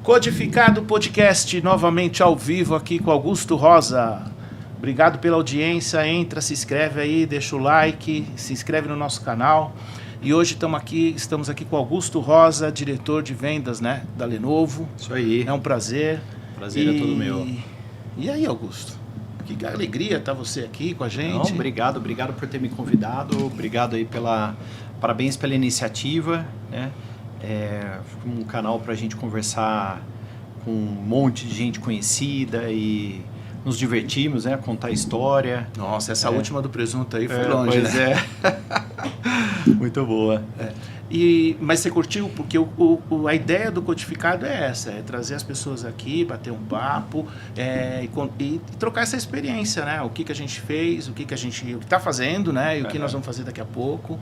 Codificado Podcast, novamente ao vivo aqui com Augusto Rosa. Obrigado pela audiência, entra, se inscreve aí, deixa o like, se inscreve no nosso canal. E hoje estamos aqui com Augusto Rosa, diretor de vendas, né, da Lenovo. Isso aí. É um prazer. Prazer é todo meu. E aí, Augusto? Que alegria estar você aqui com a gente. Não, obrigado por ter me convidado, obrigado aí parabéns pela iniciativa, né? Um canal para a gente conversar com um monte de gente conhecida e nos divertirmos, né? Contar história. Nossa, essa última do presunto aí foi longe, pois né? Muito boa. Mas você curtiu? Porque a ideia do Codificado é essa, é trazer as pessoas aqui, bater um papo e trocar essa experiência, né? O que a gente fez, o que está fazendo, né? E o que nós vamos fazer daqui a pouco.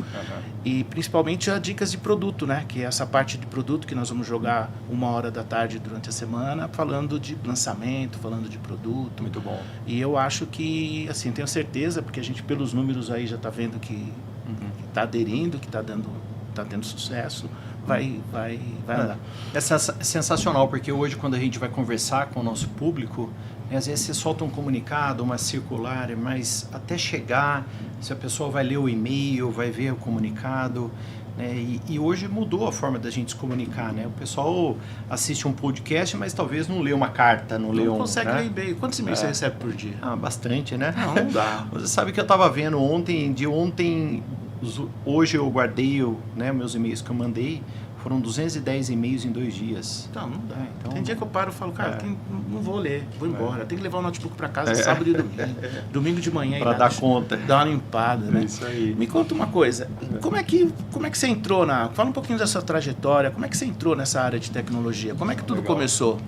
E principalmente as dicas de produto, né? Que é essa parte de produto que nós vamos jogar 1h da tarde durante a semana, falando de lançamento, falando de produto. Muito bom. E eu acho que, assim, tenho certeza, porque a gente pelos números aí já está vendo que está aderindo, que está tendo sucesso, vai andar. É sensacional, porque hoje quando a gente vai conversar com o nosso público, às vezes você solta um comunicado, uma circular, mas até chegar, se a pessoa vai ler o e-mail, vai ver o comunicado, né? E hoje mudou a forma da gente se comunicar, né? O pessoal assiste um podcast, mas talvez não lê uma carta, não consegue ler e-mail. Quantos e-mails você recebe por dia? Bastante, né? Não dá. Você sabe que eu estava vendo ontem, hoje eu guardei meus e-mails que eu mandei, foram 210 e-mails em 2 dias. Não dá. Então, tem dia que eu paro e falo, cara, não vou ler, vou embora. Tem que levar o notebook para casa sábado e domingo. Domingo de manhã. Para dar conta. Dar uma limpada, né? Isso aí. Me conta uma coisa, como é que você entrou fala um pouquinho da sua trajetória, como é que você entrou nessa área de tecnologia? Como é que tudo começou?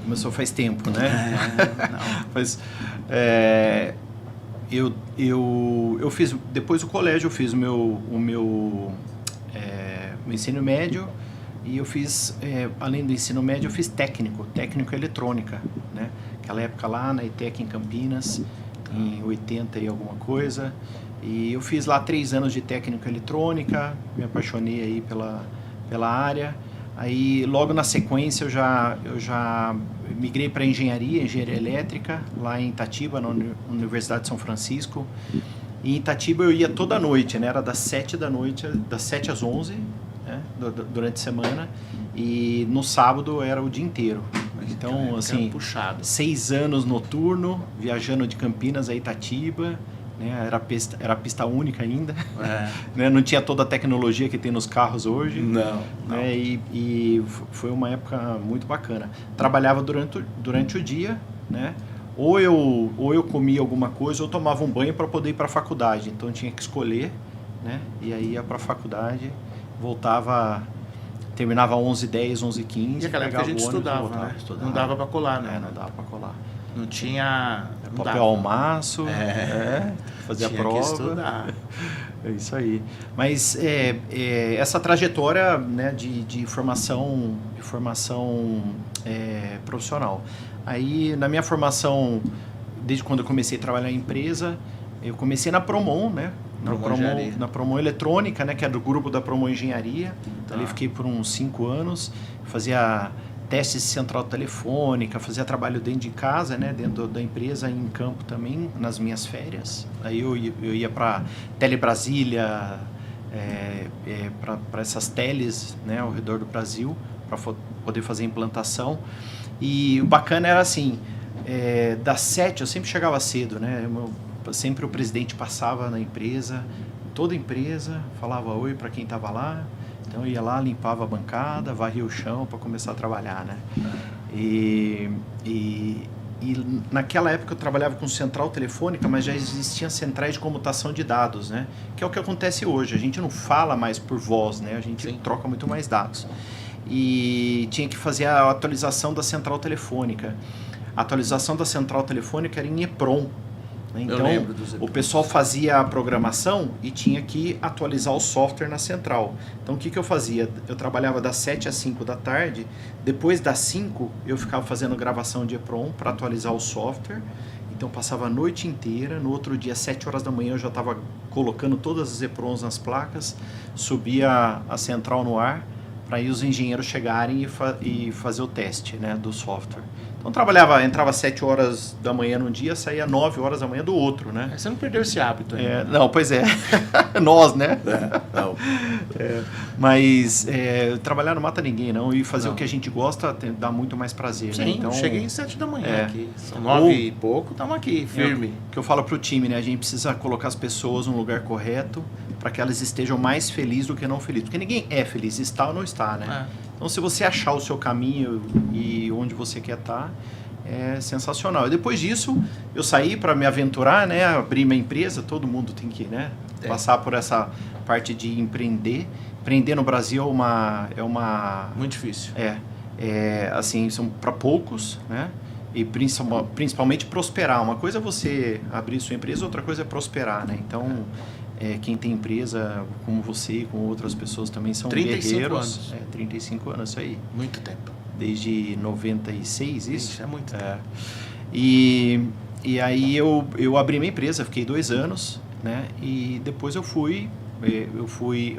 Começou faz tempo, né? Mas... Eu fiz, depois do colégio, eu fiz o meu ensino médio e eu fiz, além do ensino médio, eu fiz técnico eletrônica, né? Aquela época lá na ETEC em Campinas, em 80 e alguma coisa. E eu fiz lá 3 anos de técnico eletrônica, me apaixonei aí pela área. Aí logo na sequência eu já migrei para engenharia elétrica, lá em Itatiba, na Universidade de São Francisco. E em Itatiba eu ia toda noite, né? Era das 7 da noite, das 7 às 11, né? Durante a semana. E no sábado era o dia inteiro. Então, assim, 6 anos noturno, viajando de Campinas a Itatiba. Era pista única ainda, né? Não tinha toda a tecnologia que tem nos carros hoje. Não. Né? E foi uma época muito bacana. Trabalhava durante o dia, né? Ou eu comia alguma coisa ou tomava um banho para poder ir para a faculdade. Então tinha que escolher, né? E aí ia para a faculdade, voltava, terminava 11h10, 11h15. E aquela época a gente estudava, né? Não dava para colar, né? Não dava para colar. Não tinha... papel ao maço, fazia tinha prova. Que estudar. É isso aí. Mas essa trajetória, né, de formação profissional. Aí, na minha formação, desde quando eu comecei a trabalhar em empresa, eu comecei na Promon, né? Na Promon Eletrônica, né, que é do grupo da Promon Engenharia. Tá. Ali fiquei por uns 5 anos, fazia testes de central telefônica, fazia trabalho dentro de casa, né, dentro da empresa, em campo também, nas minhas férias. Aí eu ia para Telebrasília, para essas teles, né, ao redor do Brasil, para poder fazer implantação. E o bacana era assim, das 7 eu sempre chegava cedo, né, sempre o presidente passava na empresa, toda a empresa, falava oi para quem estava lá. Então eu ia lá, limpava a bancada, varria o chão para começar a trabalhar, né? E naquela época eu trabalhava com central telefônica, mas já existiam centrais de comutação de dados, né? Que é o que acontece hoje. A gente não fala mais por voz, né? A gente troca muito mais dados. E tinha que fazer a atualização da central telefônica. A atualização da central telefônica era em EPROM. Então, o pessoal fazia a programação e tinha que atualizar o software na central. Então, o que eu fazia? Eu trabalhava das 7 às 5 da tarde. Depois das 5, eu ficava fazendo gravação de EPROM para atualizar o software. Então, passava a noite inteira. No outro dia, às 7 horas da manhã, eu já estava colocando todas as EPROMs nas placas. Subia a central no ar para aí os engenheiros chegarem e fazer o teste, né, do software. Então entrava às 7 horas da manhã num dia, saía 9 horas da manhã do outro, né? Você não perdeu esse hábito ainda. Não, pois é. Nós, né? Não. Mas trabalhar não mata ninguém, não. E fazer o que a gente gosta dá muito mais prazer, Sim, né? Então, cheguei às 7 da manhã aqui. São 9 e pouco, estamos aqui, firme. O que eu falo pro time, né? A gente precisa colocar as pessoas no lugar correto para que elas estejam mais felizes do que não felizes. Porque ninguém é feliz, está ou não está, né? Então, se você achar o seu caminho e onde você quer estar, é sensacional. E depois disso, eu saí para me aventurar, né? Abrir minha empresa. Todo mundo tem que, né? Passar por essa parte de empreender. Empreender no Brasil é uma... Muito difícil. Assim, são para poucos, né? E principalmente prosperar. Uma coisa é você abrir sua empresa, outra coisa é prosperar, né? Então... quem tem empresa, como você e com outras pessoas também são 35 guerreiros. Anos. 35 anos, isso aí. Muito tempo. Desde 96, isso? Isso é muito tempo. E aí eu abri minha empresa, fiquei 2 anos, né? E depois eu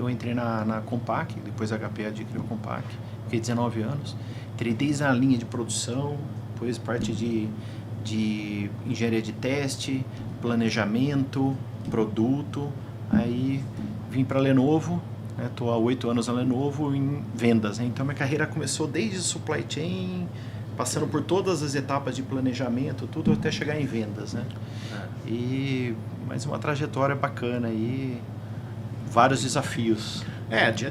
entrei na Compaq, depois a HP adquiriu a Compaq, fiquei 19 anos. Entrei desde a linha de produção, depois parte de engenharia de teste, planejamento, produto. Aí vim para a Lenovo, estou há 8 anos na Lenovo em vendas, né? Então minha carreira começou desde supply chain, passando por todas as etapas de planejamento, tudo até chegar em vendas, né? Mas uma trajetória bacana aí, vários desafios. Dia a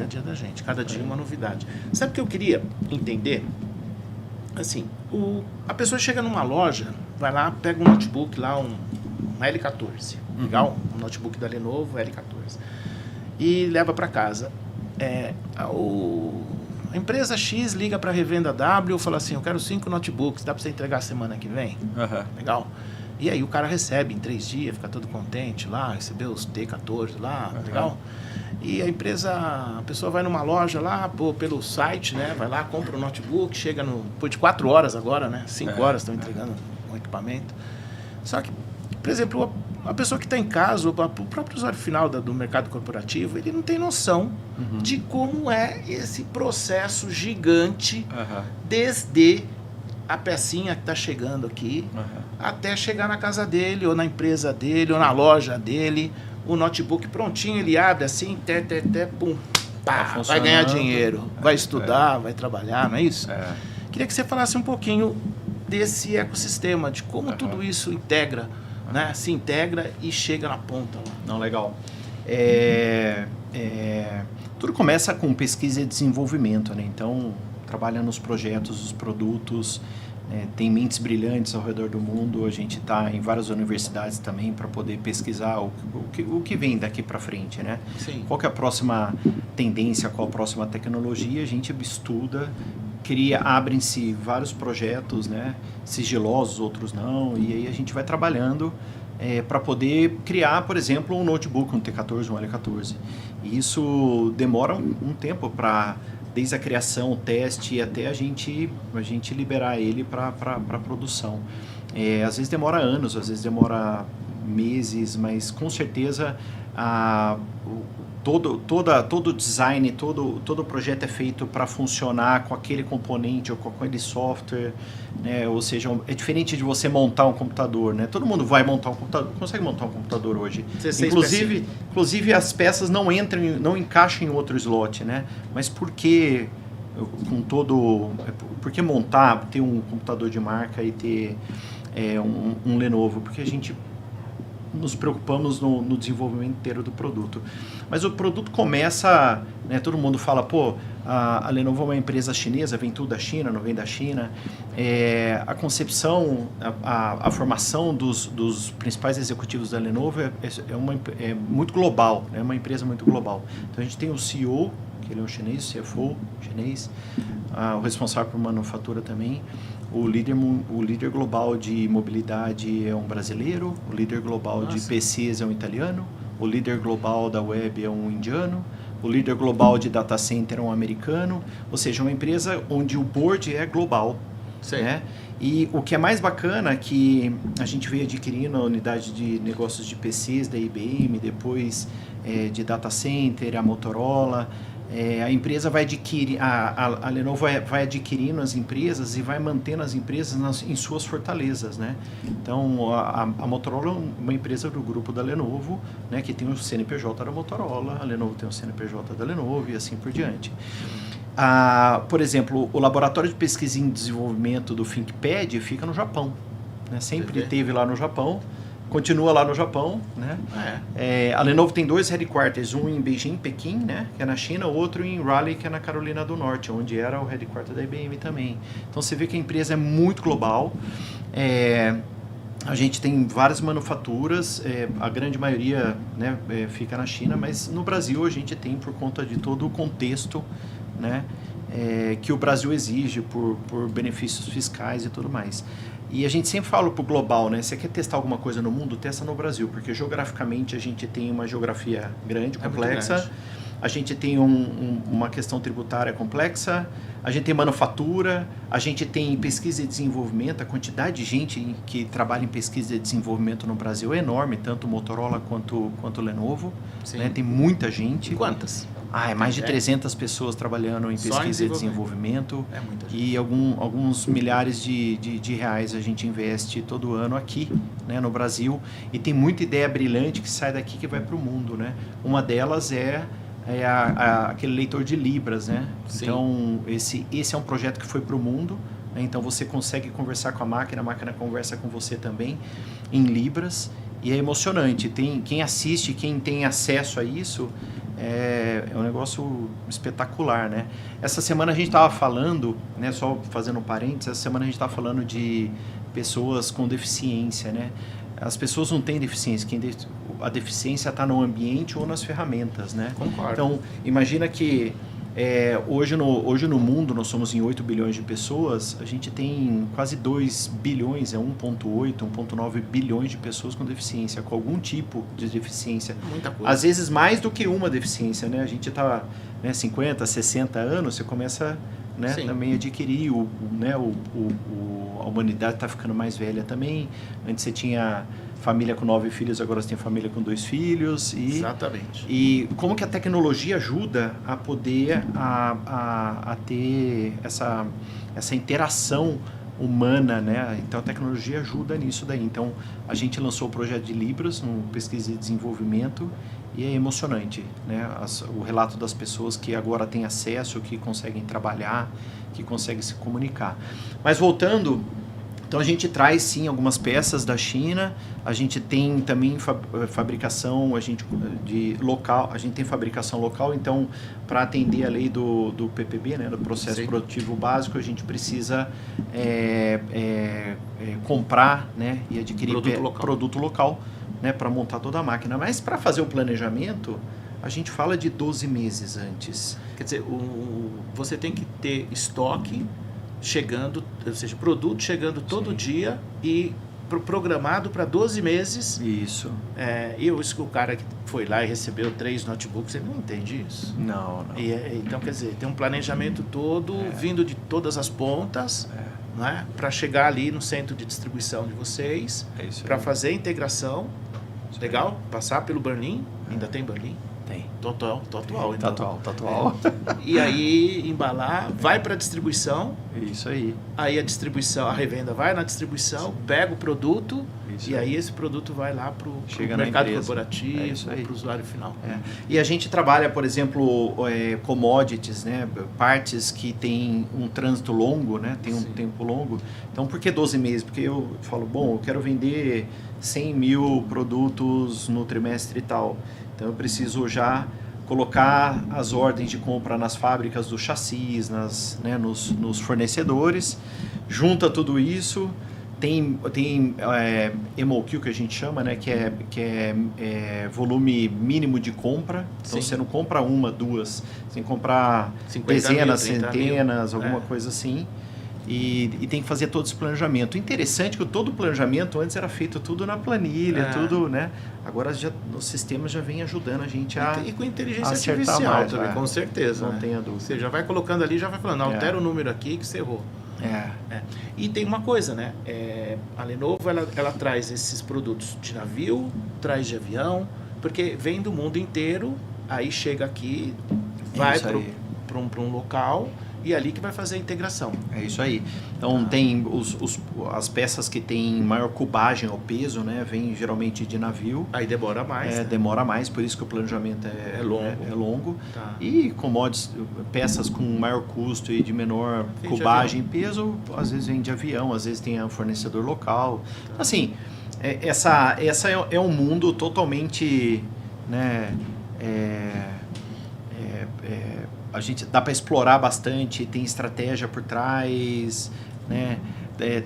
dia da gente, cada dia uma novidade. Sabe o que eu queria entender? Assim, a pessoa chega numa loja, vai lá, pega um notebook lá, um L14, legal? Um notebook da Lenovo, L14. E leva para casa. A empresa X liga para a revenda W e fala assim, eu quero 5 notebooks, dá para você entregar semana que vem? Legal? E aí o cara recebe em 3 dias, fica todo contente lá, recebeu os T14 lá, legal? E a pessoa vai numa loja lá, pelo site, né? Vai lá, compra um notebook, chega depois de 4 horas agora, né? 5 horas estão entregando um equipamento. Só que, por exemplo, a pessoa que está em casa, o próprio usuário final do mercado corporativo, ele não tem noção de como é esse processo gigante desde a pecinha que está chegando aqui até chegar na casa dele, ou na empresa dele, ou na loja dele, o notebook prontinho, ele abre assim, pum, pá, vai ganhar dinheiro, vai estudar, vai trabalhar, não é isso? Queria que você falasse um pouquinho desse ecossistema, de como tudo isso integra, né? Se integra e chega na ponta lá. Não, legal. Tudo começa com pesquisa e desenvolvimento, né? Então, trabalha nos projetos, os produtos, tem mentes brilhantes ao redor do mundo. A gente está em várias universidades também para poder pesquisar o que vem daqui para frente, né? Sim. Qual que é a próxima tendência, qual a próxima tecnologia, a gente estuda, abrem-se vários projetos, né? Sigilosos, outros não, e aí a gente vai trabalhando para poder criar, por exemplo, um notebook, um T14, um L14. E isso demora um tempo desde a criação, o teste, até a gente liberar ele para produção. Às vezes demora anos, às vezes demora meses, mas com certeza todo o design, todo o projeto é feito para funcionar com aquele componente ou com aquele software, né? Ou seja, é diferente de você montar um computador, né? Todo mundo vai montar um computador, consegue montar um computador hoje. Inclusive as peças não encaixam em outro slot, né? Mas por que montar, ter um computador de marca e ter um Lenovo? Porque a gente nos preocupamos no desenvolvimento inteiro do produto. Mas o produto começa, né, todo mundo fala, a Lenovo é uma empresa chinesa, vem tudo da China, não vem da China. A concepção, a formação dos principais executivos da Lenovo é muito global, é uma empresa muito global. Então a gente tem o CEO, que ele é um chinês, o CFO chinês, o responsável por manufatura também. O líder global de mobilidade é um brasileiro, o líder global de PCs é um italiano, o líder global da web é um indiano, o líder global de data center é um americano, ou seja, uma empresa onde o board é global. Né? E o que é mais bacana é que a gente veio adquirindo a unidade de negócios de PCs da IBM, depois de data center, a Motorola, a empresa vai adquirir, a Lenovo vai adquirindo as empresas e vai mantendo as empresas em suas fortalezas, né? Então, a Motorola é uma empresa do grupo da Lenovo, né, que tem o CNPJ da Motorola, a Lenovo tem o CNPJ da Lenovo e assim por diante. Por exemplo, o laboratório de pesquisa e desenvolvimento do ThinkPad fica no Japão, né? Sempre teve lá no Japão. Continua lá no Japão, né? A Lenovo tem 2 headquarters, um em Beijing, Pequim, né, que é na China, outro em Raleigh, que é na Carolina do Norte, onde era o headquarter da IBM também. Então você vê que a empresa é muito global. A gente tem várias manufaturas, a grande maioria, né, fica na China, mas no Brasil a gente tem, por conta de todo o contexto, né, que o Brasil exige por benefícios fiscais e tudo mais. E a gente sempre fala para o global, né? Você quer testar alguma coisa no mundo, testa no Brasil, porque geograficamente a gente tem uma geografia grande, complexa, grande. A gente tem uma questão tributária complexa, a gente tem manufatura, a gente tem pesquisa e desenvolvimento, a quantidade de gente que trabalha em pesquisa e desenvolvimento no Brasil é enorme, tanto Motorola quanto Lenovo, né? Tem muita gente. Quantas? É mais de 300 pessoas trabalhando em pesquisa e desenvolvimento. É muita gente. E alguns milhares de reais a gente investe todo ano aqui, né, no Brasil. E tem muita ideia brilhante que sai daqui que vai para o mundo, né? Uma delas é aquele leitor de Libras, né? Sim. Então, esse é um projeto que foi para o mundo, né? Então, você consegue conversar com a máquina conversa com você também em Libras. E é emocionante. Quem assiste, quem tem acesso a isso... É um negócio espetacular, né? Essa semana a gente estava falando, né, só fazendo um parênteses, essa semana a gente estava falando de pessoas com deficiência, né? As pessoas não têm deficiência, a deficiência está no ambiente ou nas ferramentas, né? Concordo. Então, imagina que hoje no mundo nós somos em 8 bilhões de pessoas, a gente tem quase 2 bilhões, 1,8, 1,9 bilhões de pessoas com deficiência, com algum tipo de deficiência. Muita coisa. Às vezes mais do que uma deficiência, né? A gente está, né, 50, 60 anos, você começa, né, também a adquirir, a humanidade está ficando mais velha também. Antes você tinha família com 9 filhos, agora você tem família com 2 filhos. Exatamente. E como que a tecnologia ajuda a poder a ter essa interação humana, né? Então a tecnologia ajuda nisso daí. Então a gente lançou o projeto de Libras no pesquisa e desenvolvimento e é emocionante, né? O relato das pessoas que agora têm acesso, que conseguem trabalhar, que conseguem se comunicar. Mas voltando... Então a gente traz sim algumas peças da China, a gente tem também fabricação local, a gente tem fabricação local, então para atender a lei do PPB, né, do processo produtivo básico, a gente precisa comprar, né, e adquirir produto local, né, para montar toda a máquina. Mas para fazer o planejamento, a gente fala de 12 meses antes. Quer dizer, você tem que ter estoque chegando, ou seja, produto chegando todo dia e programado para 12 meses. Isso. O cara que foi lá e recebeu 3 notebooks, ele não entende isso. Não. Então, quer dizer, tem um planejamento todo vindo de todas as pontas, né, para chegar ali no centro de distribuição de vocês, para fazer a integração. Legal? Passar pelo burn-in. Ainda tem burn-in? Tem. Total. Total. E aí, embalar, vai para a distribuição. Isso aí. Aí a revenda vai na distribuição, pega o produto, e aí esse produto vai lá para o mercado corporativo, para o usuário final. E a gente trabalha, por exemplo, commodities, né? Partes que tem um trânsito longo, né? Tem um tempo longo. Então, por que 12 meses? Porque eu falo, eu quero vender 100 mil produtos no trimestre e tal. Então, eu preciso já colocar as ordens de compra nas fábricas dos chassis, nos fornecedores, junta tudo isso, tem MOQ que a gente chama, né, que é volume mínimo de compra, então você não compra uma, duas, você tem que comprar dezenas, centenas, alguma coisa assim. E tem que fazer todo esse planejamento. Interessante que todo o planejamento antes era feito tudo na planilha, tudo, né? Agora os sistemas já vêm ajudando a gente e com inteligência artificial mais, também, com certeza. Não tenha dúvida. Você já vai colocando ali, já vai falando, altera o número aqui que você errou. E tem uma coisa, né? A Lenovo ela traz esses produtos de navio, traz de avião, porque vem do mundo inteiro, aí chega aqui, vai para um local e é ali que vai fazer a integração. É isso aí. Então tem as peças que têm maior cubagem ao peso, né? Vem geralmente de navio. Aí demora mais. Né? Demora mais, por isso que o planejamento é longo. Tá. E commodities, peças com maior custo e de menor cubagem e peso, às vezes vem de avião, às vezes tem um fornecedor local. Tá. Assim, essa é um mundo totalmente, né? A gente dá para explorar bastante, tem estratégia por trás, né?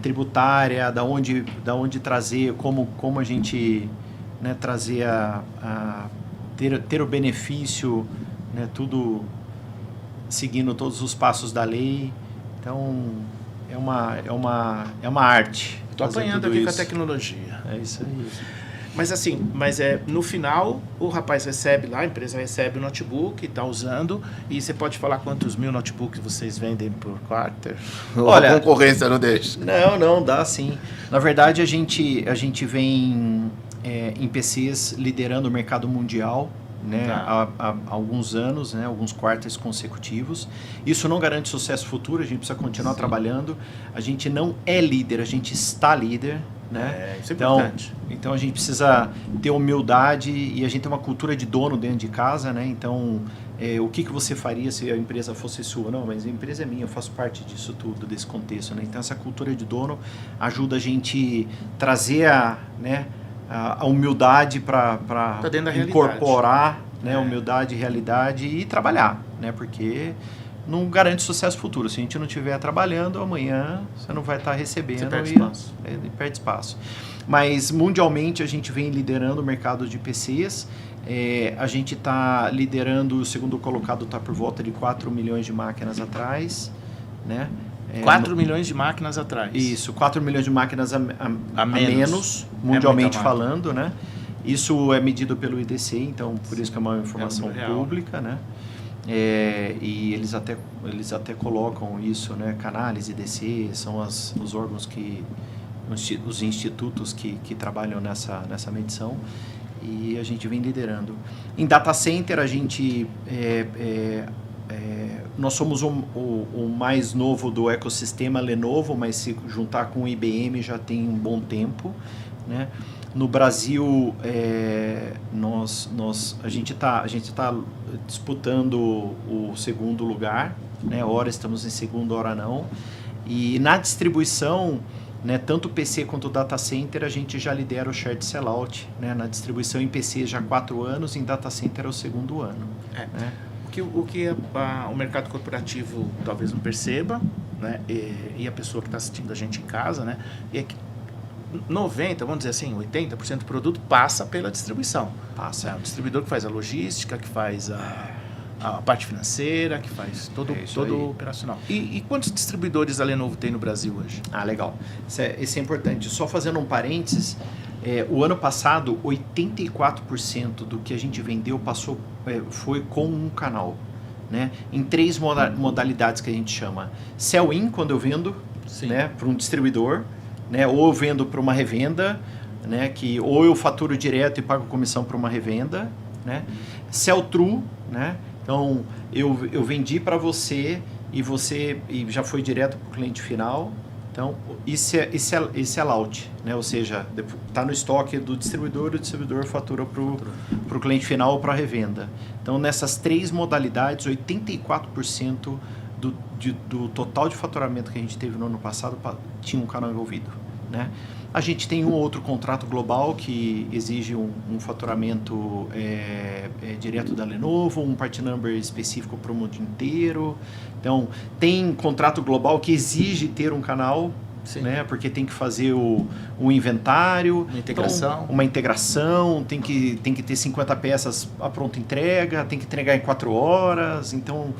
Tributária, da onde trazer, como a gente, né, trazer ter o benefício, né, tudo seguindo todos os passos da lei. Então é uma arte. Estou apanhando aqui com a tecnologia. É isso aí. Mas assim, no final o rapaz recebe lá, a empresa recebe o notebook, está usando, e você pode falar quantos mil notebooks vocês vendem por quarter? Olha, a concorrência não deixa. Não, dá sim. Na verdade, a gente vem em PCs liderando o mercado mundial, né, há alguns anos, né, alguns quartos consecutivos. Isso não garante sucesso futuro, a gente precisa continuar trabalhando. A gente não é líder, a gente está líder. Né? Isso é importante. Então a gente precisa ter humildade e a gente tem uma cultura de dono dentro de casa, né? Então o que você faria se a empresa fosse sua? Não, mas a empresa é minha, eu faço parte disso tudo, desse contexto, né? Então essa cultura de dono ajuda a gente trazer a humildade para incorporar, né? Humildade e realidade e trabalhar, né? Porque não garante sucesso futuro. Se a gente não estiver trabalhando, amanhã você não vai estar recebendo. Você perde espaço. Perde espaço. Mas, mundialmente, a gente vem liderando o mercado de PCs. A gente está liderando, o segundo colocado está por volta de 4 milhões de máquinas atrás. Né? 4 milhões de máquinas atrás. Isso, 4 milhões de máquinas a menos, mundialmente falando. Né? Isso é medido pelo IDC, então por isso que é uma informação pública, né? E eles até colocam isso, né? Canalys, IDC, são os órgãos os institutos que trabalham nessa medição, e a gente vem liderando. Em data center, a gente nós somos o mais novo do ecossistema Lenovo, mas se juntar com o IBM já tem um bom tempo, né? No Brasil, a gente tá disputando o segundo lugar, né? Ora estamos em segundo, ora não. E na distribuição, né, tanto PC quanto data center, a gente já lidera o share de sellout, né? Na distribuição em PC já há 4 anos, em data center é o segundo ano. Né? O que o mercado corporativo talvez não perceba, né? E a pessoa que está assistindo a gente em casa, né? É que 90%, vamos dizer assim, 80% do produto passa pela distribuição. É o distribuidor que faz a logística, que faz a parte financeira, que faz todo o operacional. E quantos distribuidores a Lenovo tem no Brasil hoje? Legal. Isso é importante. Só fazendo um parênteses, o ano passado, 84% do que a gente vendeu foi com um canal. Né? Em 3 modalidades que a gente chama. Sell-in, quando eu vendo, né, para um distribuidor, né, ou eu vendo para uma revenda, né, ou eu faturo direto e pago comissão para uma revenda, né? Sell-through, né? Então eu vendi para você e já foi direto para o cliente final. Então isso é sell-out, né? Ou seja, está no estoque do distribuidor, o distribuidor fatura para o cliente final ou para a revenda. Então nessas 3 modalidades, 84% do total de faturamento que a gente teve no ano passado tinha um canal envolvido, né? A gente tem um outro contrato global que exige um faturamento direto da Lenovo, um part number específico para o mundo inteiro. Então, tem contrato global que exige ter um canal, né? Porque tem que fazer o inventário, uma integração, tem que ter 50 peças a pronta entrega, tem que entregar em 4 horas. Então,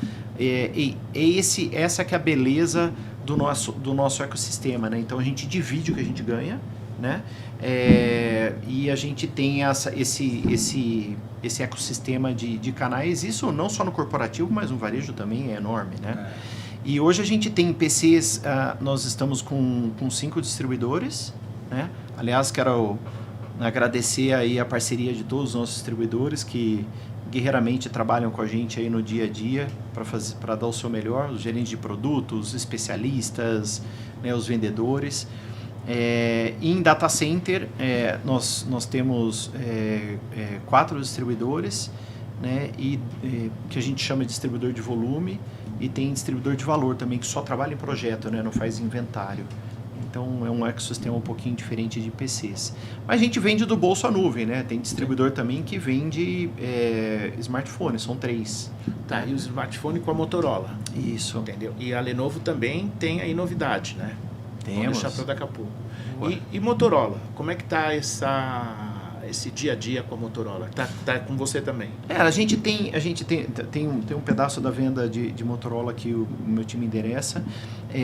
essa que é a beleza do nosso ecossistema, né? Então a gente divide o que a gente ganha, né? E a gente tem esse ecossistema de canais, isso não só no corporativo, mas no varejo também é enorme, né? E hoje a gente tem PCs, nós estamos com 5 distribuidores, né? Aliás, quero agradecer aí a parceria de todos os nossos distribuidores que guerreiramente trabalham com a gente aí no dia a dia para dar o seu melhor, os gerentes de produtos, os especialistas, né, os vendedores. Em data center, nós temos 4 distribuidores, né, que a gente chama de distribuidor de volume, e tem distribuidor de valor também, que só trabalha em projeto, né, não faz inventário. Então é um ecossistema um pouquinho diferente de PCs. Mas a gente vende do bolso à nuvem, né? Tem distribuidor também que vende smartphone, são 3. Tá, e o smartphone com a Motorola. Isso. Entendeu? E a Lenovo também tem aí novidade, né? Temos. Vamos deixar para daqui a pouco. E Motorola, como é que tá esse dia a dia com a Motorola? Tá com você também? A gente tem um pedaço da venda de Motorola que o meu time endereça.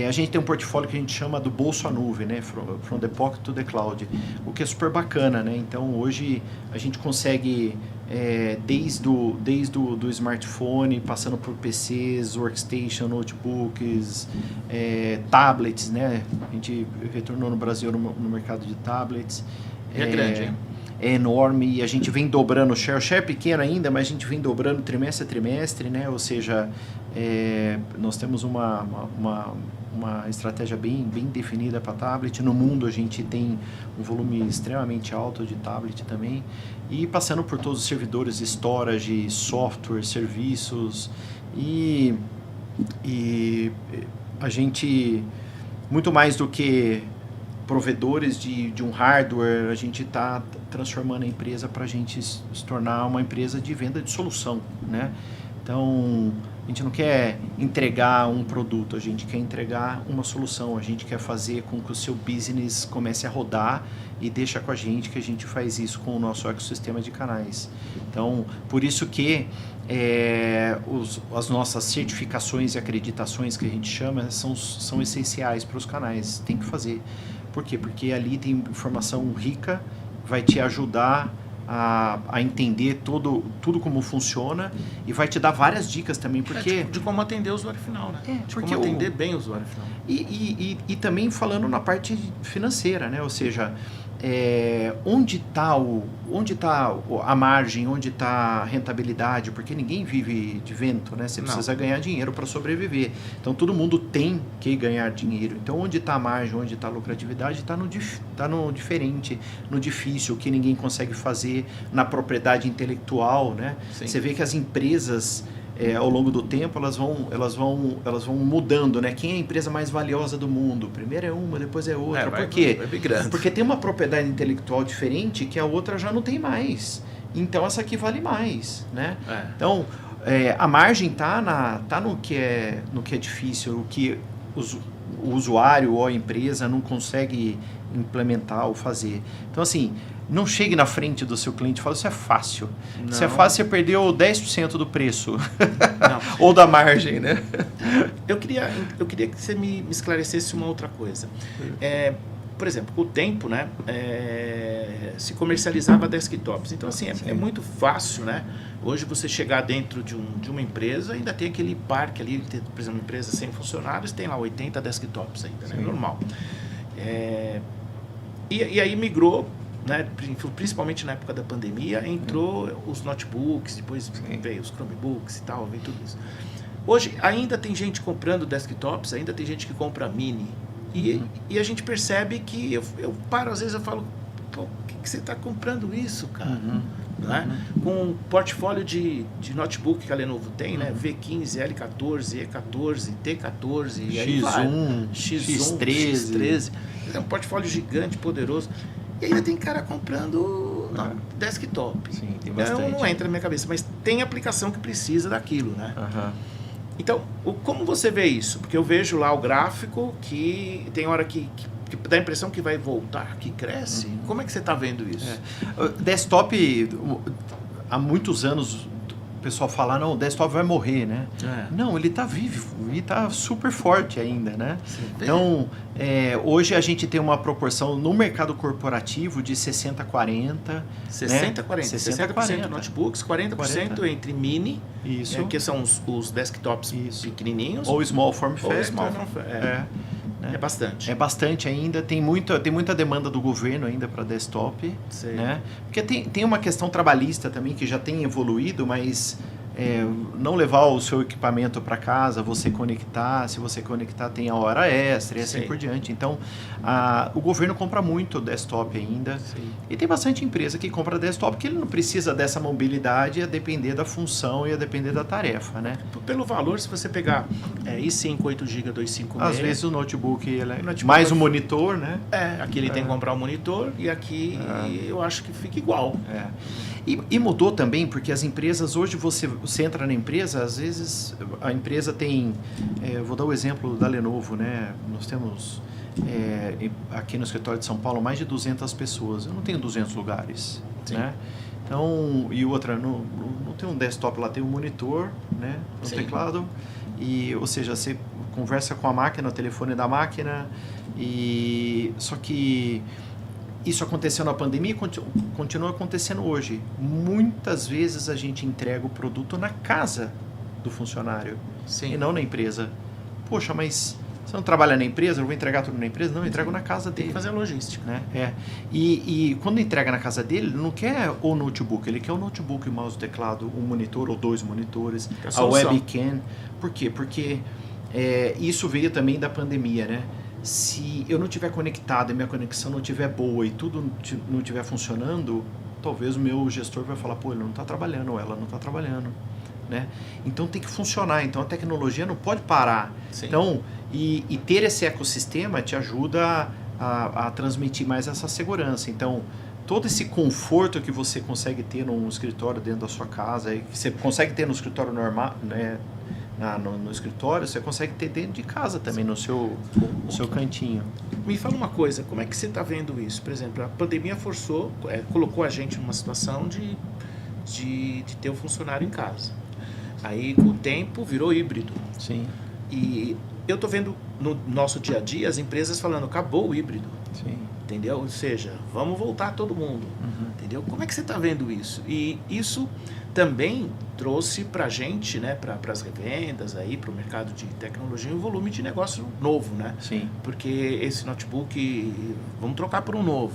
A gente tem um portfólio que a gente chama do bolso à nuvem, né? From the pocket to the cloud, o que é super bacana, né? Então hoje a gente consegue desde o smartphone, passando por PCs, workstation, notebooks, tablets, né? A gente retornou no Brasil no mercado de tablets. É grande, hein? É enorme e a gente vem dobrando o share é pequeno ainda, mas a gente vem dobrando trimestre a trimestre, né? Ou seja, nós temos uma estratégia bem definida para tablet. No mundo a gente tem um volume extremamente alto de tablet também, e passando por todos os servidores, storage, software, serviços, e a gente, muito mais do que provedores de um hardware, a gente está transformando a empresa para a gente se tornar uma empresa de venda de solução, né? Então, a gente não quer entregar um produto, a gente quer entregar uma solução, a gente quer fazer com que o seu business comece a rodar, e deixa com a gente que a gente faz isso com o nosso ecossistema de canais. Então, por isso que as nossas certificações e acreditações, que a gente chama, são essenciais para os canais, tem que fazer. Por quê? Porque ali tem informação rica, vai te ajudar a entender tudo como funciona, e vai te dar várias dicas também, porque de como atender o usuário final, né? De como atender bem o usuário final. E também falando na parte financeira, né? Ou seja, onde está a margem, onde está a rentabilidade, porque ninguém vive de vento, né? Você precisa ganhar dinheiro para sobreviver. Então todo mundo tem que ganhar dinheiro. Então onde está a margem, onde está a lucratividade, está no diferente, no difícil, o que ninguém consegue fazer, na propriedade intelectual, né? Sim. Você vê que as empresas, ao longo do tempo, elas vão mudando, né? Quem é a empresa mais valiosa do mundo? Primeiro é uma, depois é outra. Por quê? Porque tem uma propriedade intelectual diferente que a outra já não tem mais. Então essa aqui vale mais, né? Então a margem tá no que é difícil, o que o usuário ou a empresa não consegue implementar ou fazer. Então assim, não chegue na frente do seu cliente e fale, isso é fácil. Não. Isso é fácil, você perdeu 10% do preço. Ou da margem, né? Eu queria que você me esclarecesse uma outra coisa. Por exemplo, com o tempo, né, se comercializava desktops. Então, assim, é muito fácil, né? Hoje você chegar dentro de uma empresa, ainda tem aquele parque ali, por exemplo, uma empresa 100 funcionários, tem lá 80 desktops ainda, né? Normal. E aí migrou, né, principalmente na época da pandemia, entrou os notebooks, depois veio os Chromebooks e tal, veio tudo isso. Hoje ainda tem gente comprando desktops, ainda tem gente que compra mini, e a gente percebe que eu paro, às vezes eu falo, por que você está comprando isso, cara? Né? Com um portfólio de notebook que a Lenovo tem, né? V15, L14, E14, T14, X1, X13. É um portfólio gigante, poderoso. E ainda tem cara comprando desktop. Sim, tem bastante. Não entra na minha cabeça, mas tem aplicação que precisa daquilo, né? Então, como você vê isso? Porque eu vejo lá o gráfico que tem hora que dá a impressão que vai voltar, que cresce. Como é que você está vendo isso? Desktop, há muitos anos o pessoal fala, não, o desktop vai morrer, né? Não, ele está vivo e está super forte ainda, né? Então, hoje a gente tem uma proporção no mercado corporativo de 60-40. 60-40. 60% notebooks, 40% entre mini, que são os desktops pequenininhos. Ou small form factor. Né? É bastante. É bastante ainda, tem muita demanda do governo ainda para desktop, né? Porque tem uma questão trabalhista também que já tem evoluído, mas não levar o seu equipamento para casa, você conectar, se você conectar tem a hora extra e assim por diante. Então, o governo compra muito desktop ainda. Sim. E tem bastante empresa que compra desktop que ele não precisa dessa mobilidade, a depender da função e a depender da tarefa, né? Pelo valor, se você pegar i5, 8 GB, 256... Às vezes o notebook, mais o monitor, né? Aqui ele tem que comprar um monitor e aqui eu acho que fica igual. E mudou também, porque as empresas, hoje você entra na empresa, às vezes a empresa tem, vou dar o exemplo da Lenovo, né? Nós temos aqui no escritório de São Paulo mais de 200 pessoas, eu não tenho 200 lugares, né? Então, e outra, não tem um desktop lá, tem um monitor, né? Um teclado, ou seja, você conversa com a máquina, o telefone da máquina, só que isso aconteceu na pandemia e continua acontecendo hoje. Muitas vezes a gente entrega o produto na casa do funcionário e não na empresa. Poxa, mas você não trabalha na empresa? Eu vou entregar tudo na empresa? Não, eu entrego na casa dele. Tem que fazer a logística. Né? E quando entrega na casa dele, ele não quer o notebook, ele quer o notebook, o mouse, o teclado, um monitor ou 2 monitores, a webcam. Por quê? Porque isso veio também da pandemia, né? Se eu não estiver conectado e minha conexão não estiver boa e tudo não estiver funcionando, talvez o meu gestor vai falar, pô, ele não está trabalhando, ou ela não está trabalhando, né? Então tem que funcionar, então a tecnologia não pode parar. Sim. Então, e ter esse ecossistema te ajuda a transmitir mais essa segurança. Então, todo esse conforto que você consegue ter num escritório dentro da sua casa, e que você consegue ter no escritório normal, né? No escritório, você consegue ter dentro de casa também, no seu cantinho. Me fala uma coisa, como é que você está vendo isso? Por exemplo, a pandemia colocou a gente numa situação de ter um funcionário em casa. Aí, com o tempo, virou híbrido. Sim. E eu estou vendo no nosso dia a dia as empresas falando, acabou o híbrido. Sim. Entendeu? Ou seja, vamos voltar todo mundo. Entendeu? Como é que você está vendo isso? E isso também trouxe para a gente, né, para as revendas, para o mercado de tecnologia, um volume de negócio novo, né? Sim. Porque esse notebook, vamos trocar por um novo.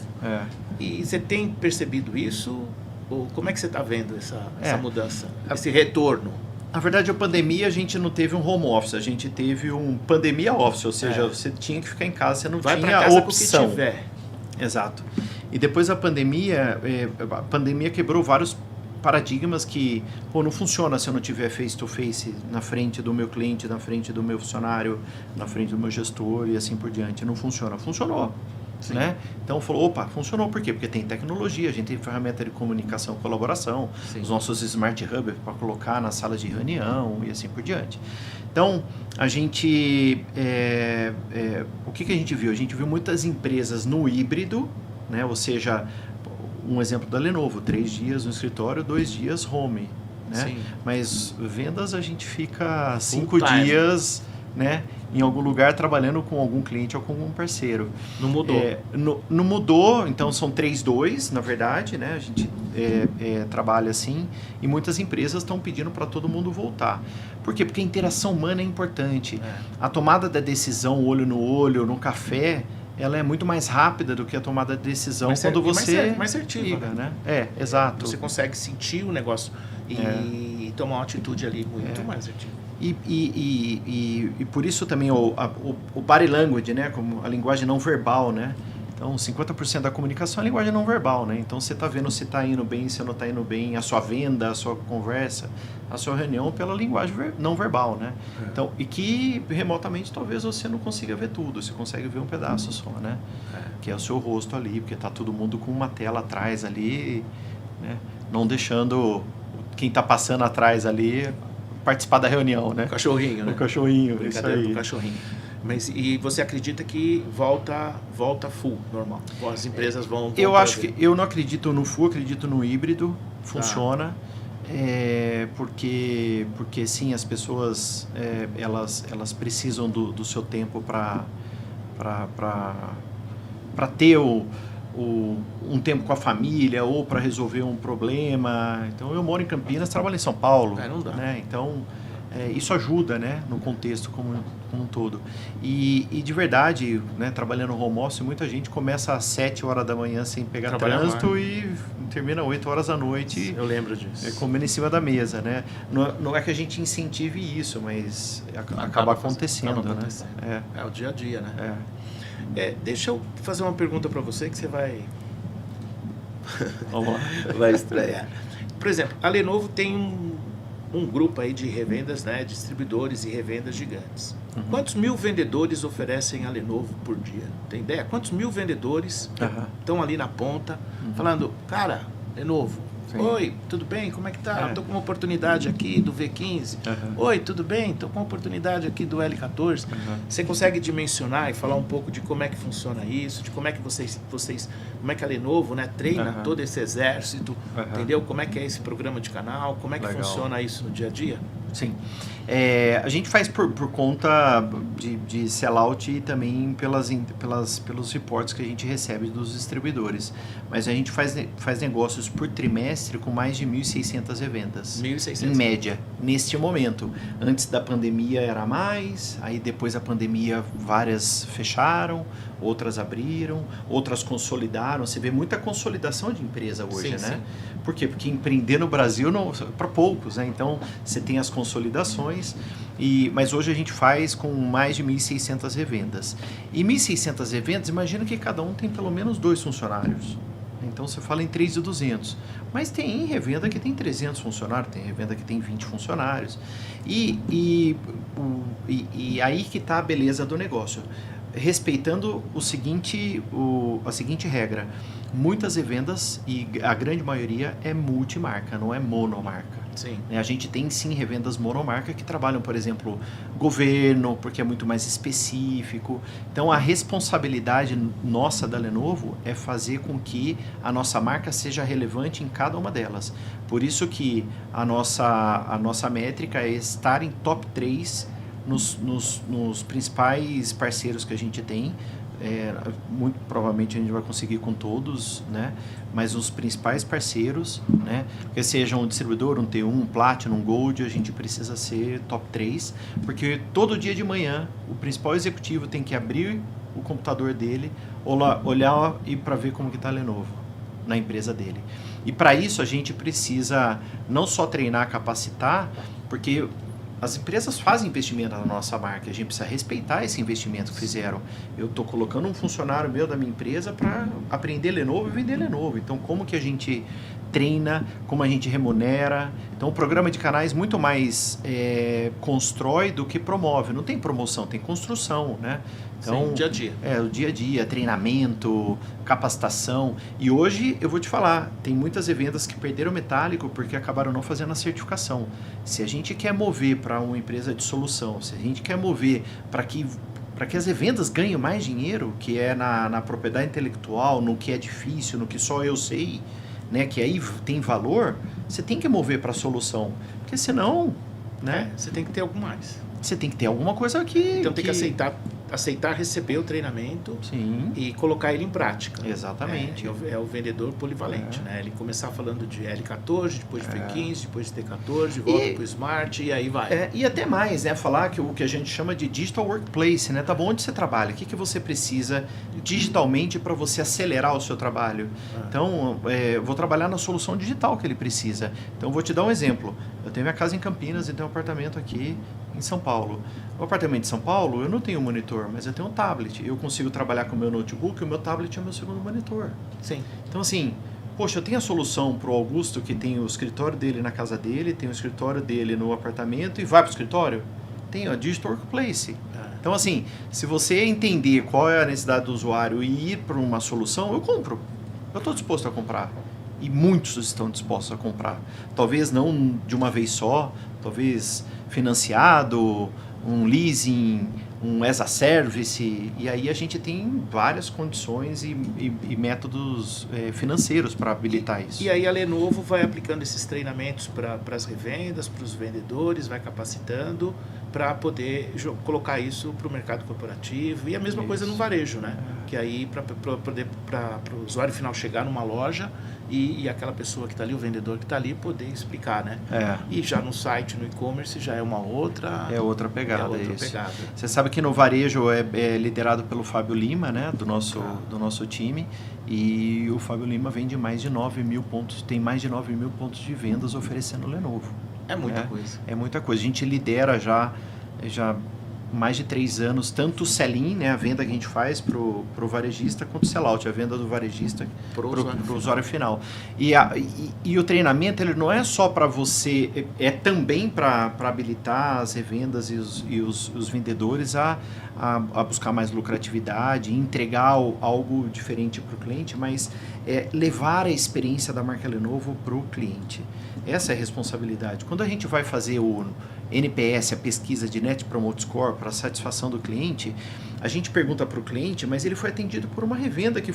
E você tem percebido isso? Ou como é que você está vendo essa mudança, esse retorno? Na verdade, a pandemia, a gente não teve um home office, a gente teve um pandemia office, ou seja, você tinha que ficar em casa, você não Vai tinha casa opção. Com o que tiver. Exato. E depois da pandemia, a pandemia quebrou vários paradigmas que, não funciona se eu não tiver face-to-face na frente do meu cliente, na frente do meu funcionário, na frente do meu gestor e assim por diante. Não funciona. Funcionou. Né? Então falou, funcionou. Por quê? Porque tem tecnologia, a gente tem ferramenta de comunicação e colaboração, os nossos Smart Hub para colocar na sala de reunião e assim por diante. Então, a gente... o que a gente viu? A gente viu muitas empresas no híbrido, né? Ou seja, um exemplo da Lenovo, 3 dias no escritório, 2 dias home. Né? Sim. Mas vendas a gente fica 5 dias, né, em algum lugar trabalhando com algum cliente ou com algum parceiro. Não mudou. Não mudou, então são 3-2, na verdade, né? A gente trabalha assim e muitas empresas estão pedindo para todo mundo voltar. Por quê? Porque a interação humana é importante. A tomada da decisão olho no olho, no café, ela é muito mais rápida do que a tomada de decisão quando você... Mais assertiva, né? Exato. Você consegue sentir o negócio e tomar uma atitude ali muito mais assertiva. E por isso também o body language, né? Como a linguagem não verbal, né? Então, 50% da comunicação é a linguagem não verbal, né? Então, você está vendo se está indo bem, se não está indo bem, a sua venda, a sua conversa, a sua reunião pela linguagem não verbal, né? Então, e que remotamente talvez você não consiga ver tudo, você consegue ver um pedaço só, né? Que é o seu rosto ali, porque está todo mundo com uma tela atrás ali, né? Não deixando quem está passando atrás ali participar da reunião, né? O cachorrinho, né? O cachorrinho, brincadeira do cachorrinho. Mas e você acredita que volta full, normal? As empresas vão... Eu não acredito no full, acredito no híbrido, funciona. Porque sim, as pessoas elas precisam do seu tempo para ter um tempo com a família ou para resolver um problema. Então, eu moro em Campinas, trabalho em São Paulo. Não dá. Né? Então, isso ajuda, né, no contexto como um todo. E de verdade, né, trabalhando no home office, muita gente começa às 7 horas da manhã sem pegar trânsito e termina 8 horas da noite. Eu lembro disso. Comendo em cima da mesa, né? Não é que a gente incentive isso, mas acaba acontecendo, né? É o dia a dia, né? Deixa eu fazer uma pergunta para você que você vai... vai estranhar. Por exemplo, a Lenovo tem um grupo aí de revendas, né, distribuidores e revendas gigantes. Quantos mil vendedores oferecem a Lenovo por dia? Tem ideia? Quantos mil vendedores estão ali na ponta falando, cara, Lenovo, oi, tudo bem? Como é que tá? Estou com uma oportunidade aqui do V15. Oi, tudo bem? Estou com uma oportunidade aqui do L14. Você consegue dimensionar e falar um pouco de como é que funciona isso, de como é que vocês como é que a Lenovo, né, treina todo esse exército, entendeu? Como é que é esse programa de canal, como é que funciona isso no dia a dia? Sim. A gente faz por conta de sellout e também pelos reportes que a gente recebe dos distribuidores. Mas a gente faz negócios por trimestre com mais de 1.600 revendas. 1.600? Em média, neste momento. Antes da pandemia era mais, aí depois da pandemia várias fecharam, outras abriram, outras consolidaram. Você vê muita consolidação de empresa hoje, né? Sim. Por quê? Porque empreender no Brasil para poucos, né? Então, você tem as consolidações, mas hoje a gente faz com mais de 1.600 revendas. E 1.600 revendas, imagina que cada um tem pelo menos 2 funcionários. Então, você fala em 3.200. Mas tem revenda que tem 300 funcionários, tem revenda que tem 20 funcionários. E aí que está a beleza do negócio. Respeitando a seguinte regra. Muitas revendas, e a grande maioria, é multimarca, não é monomarca. Sim. A gente tem sim revendas monomarca que trabalham, por exemplo, governo, porque é muito mais específico. Então a responsabilidade nossa da Lenovo é fazer com que a nossa marca seja relevante em cada uma delas. Por isso que a nossa métrica é estar em top 3 nos principais parceiros que a gente tem. Muito provavelmente a gente vai conseguir com todos, né? Mas os principais parceiros, né? Que seja um distribuidor, um T1, um Platinum, um Gold, a gente precisa ser top 3, porque todo dia de manhã o principal executivo tem que abrir o computador dele, olhar e para ver como que está a Lenovo na empresa dele. E para isso a gente precisa não só treinar, capacitar, porque as empresas fazem investimento na nossa marca, a gente precisa respeitar esse investimento que fizeram. Eu estou colocando um funcionário meu da minha empresa para aprender Lenovo e vender Lenovo. Então, como que a gente treina, como a gente remunera? Então, o programa de canais muito mais constrói do que promove. Não tem promoção, tem construção, né? Então, sim, dia a dia. O dia a dia, treinamento, capacitação. E hoje, eu vou te falar, tem muitas revendas que perderam metálico porque acabaram não fazendo a certificação. Se a gente quer mover para uma empresa de solução, se a gente quer mover para que as revendas ganhem mais dinheiro, que é na propriedade intelectual, no que é difícil, no que só eu sei, né, que aí tem valor, você tem que mover para a solução. Porque senão, né? Você tem que ter algo mais. Você tem que ter alguma coisa aqui. Então tem que aceitar receber o treinamento. Sim. E colocar ele em prática. Exatamente. É o vendedor polivalente, né? Ele começar falando de L14, depois de V15, depois de T14, volta para o Smart e aí vai. E até mais, né? Falar que o que a gente chama de Digital Workplace, né? Tá bom, onde você trabalha? O que você precisa digitalmente para você acelerar o seu trabalho? Então, eu vou trabalhar na solução digital que ele precisa. Então, vou te dar um exemplo. Eu tenho minha casa em Campinas e tenho um apartamento aqui em São Paulo. No apartamento de São Paulo, eu não tenho monitor, mas eu tenho um tablet. Eu consigo trabalhar com o meu notebook e o meu tablet é o meu segundo monitor. Sim. Então, assim, poxa, eu tenho a solução para o Augusto, que tem o escritório dele na casa dele, tem o escritório dele no apartamento e vai para o escritório? Tem a Digital Workplace. Então, assim, se você entender qual é a necessidade do usuário e ir para uma solução, eu compro. Eu estou disposto a comprar. E muitos estão dispostos a comprar. Talvez não de uma vez só, talvez financiado, um leasing, um as a service, e aí a gente tem várias condições e métodos financeiros para habilitar isso. E aí a Lenovo vai aplicando esses treinamentos para as revendas, para os vendedores, vai capacitando para poder colocar isso para o mercado corporativo. E a mesma coisa no varejo, né? que aí para o usuário final chegar numa loja e aquela pessoa que está ali, o vendedor que está ali, poder explicar, né? E já no site, no e-commerce, já é uma outra... É outra pegada, outra pegada. Você sabe que no varejo é liderado pelo Fábio Lima, né? Do nosso time. E o Fábio Lima vende mais de 9 mil pontos, tem mais de 9 mil pontos de vendas oferecendo Lenovo. É muita coisa. É muita coisa. A gente lidera já mais de 3 anos, tanto o sell-in, né, a venda que a gente faz para o varejista, quanto o sell-out, a venda do varejista para o usuário final. E o treinamento, ele não é só para você, é também para habilitar as revendas e os vendedores a buscar mais lucratividade, entregar algo diferente para o cliente, mas levar a experiência da marca Lenovo para o cliente. Essa é a responsabilidade. Quando a gente vai fazer o NPS, a pesquisa de Net Promote Score para a satisfação do cliente, a gente pergunta para o cliente, mas ele foi atendido por uma revenda que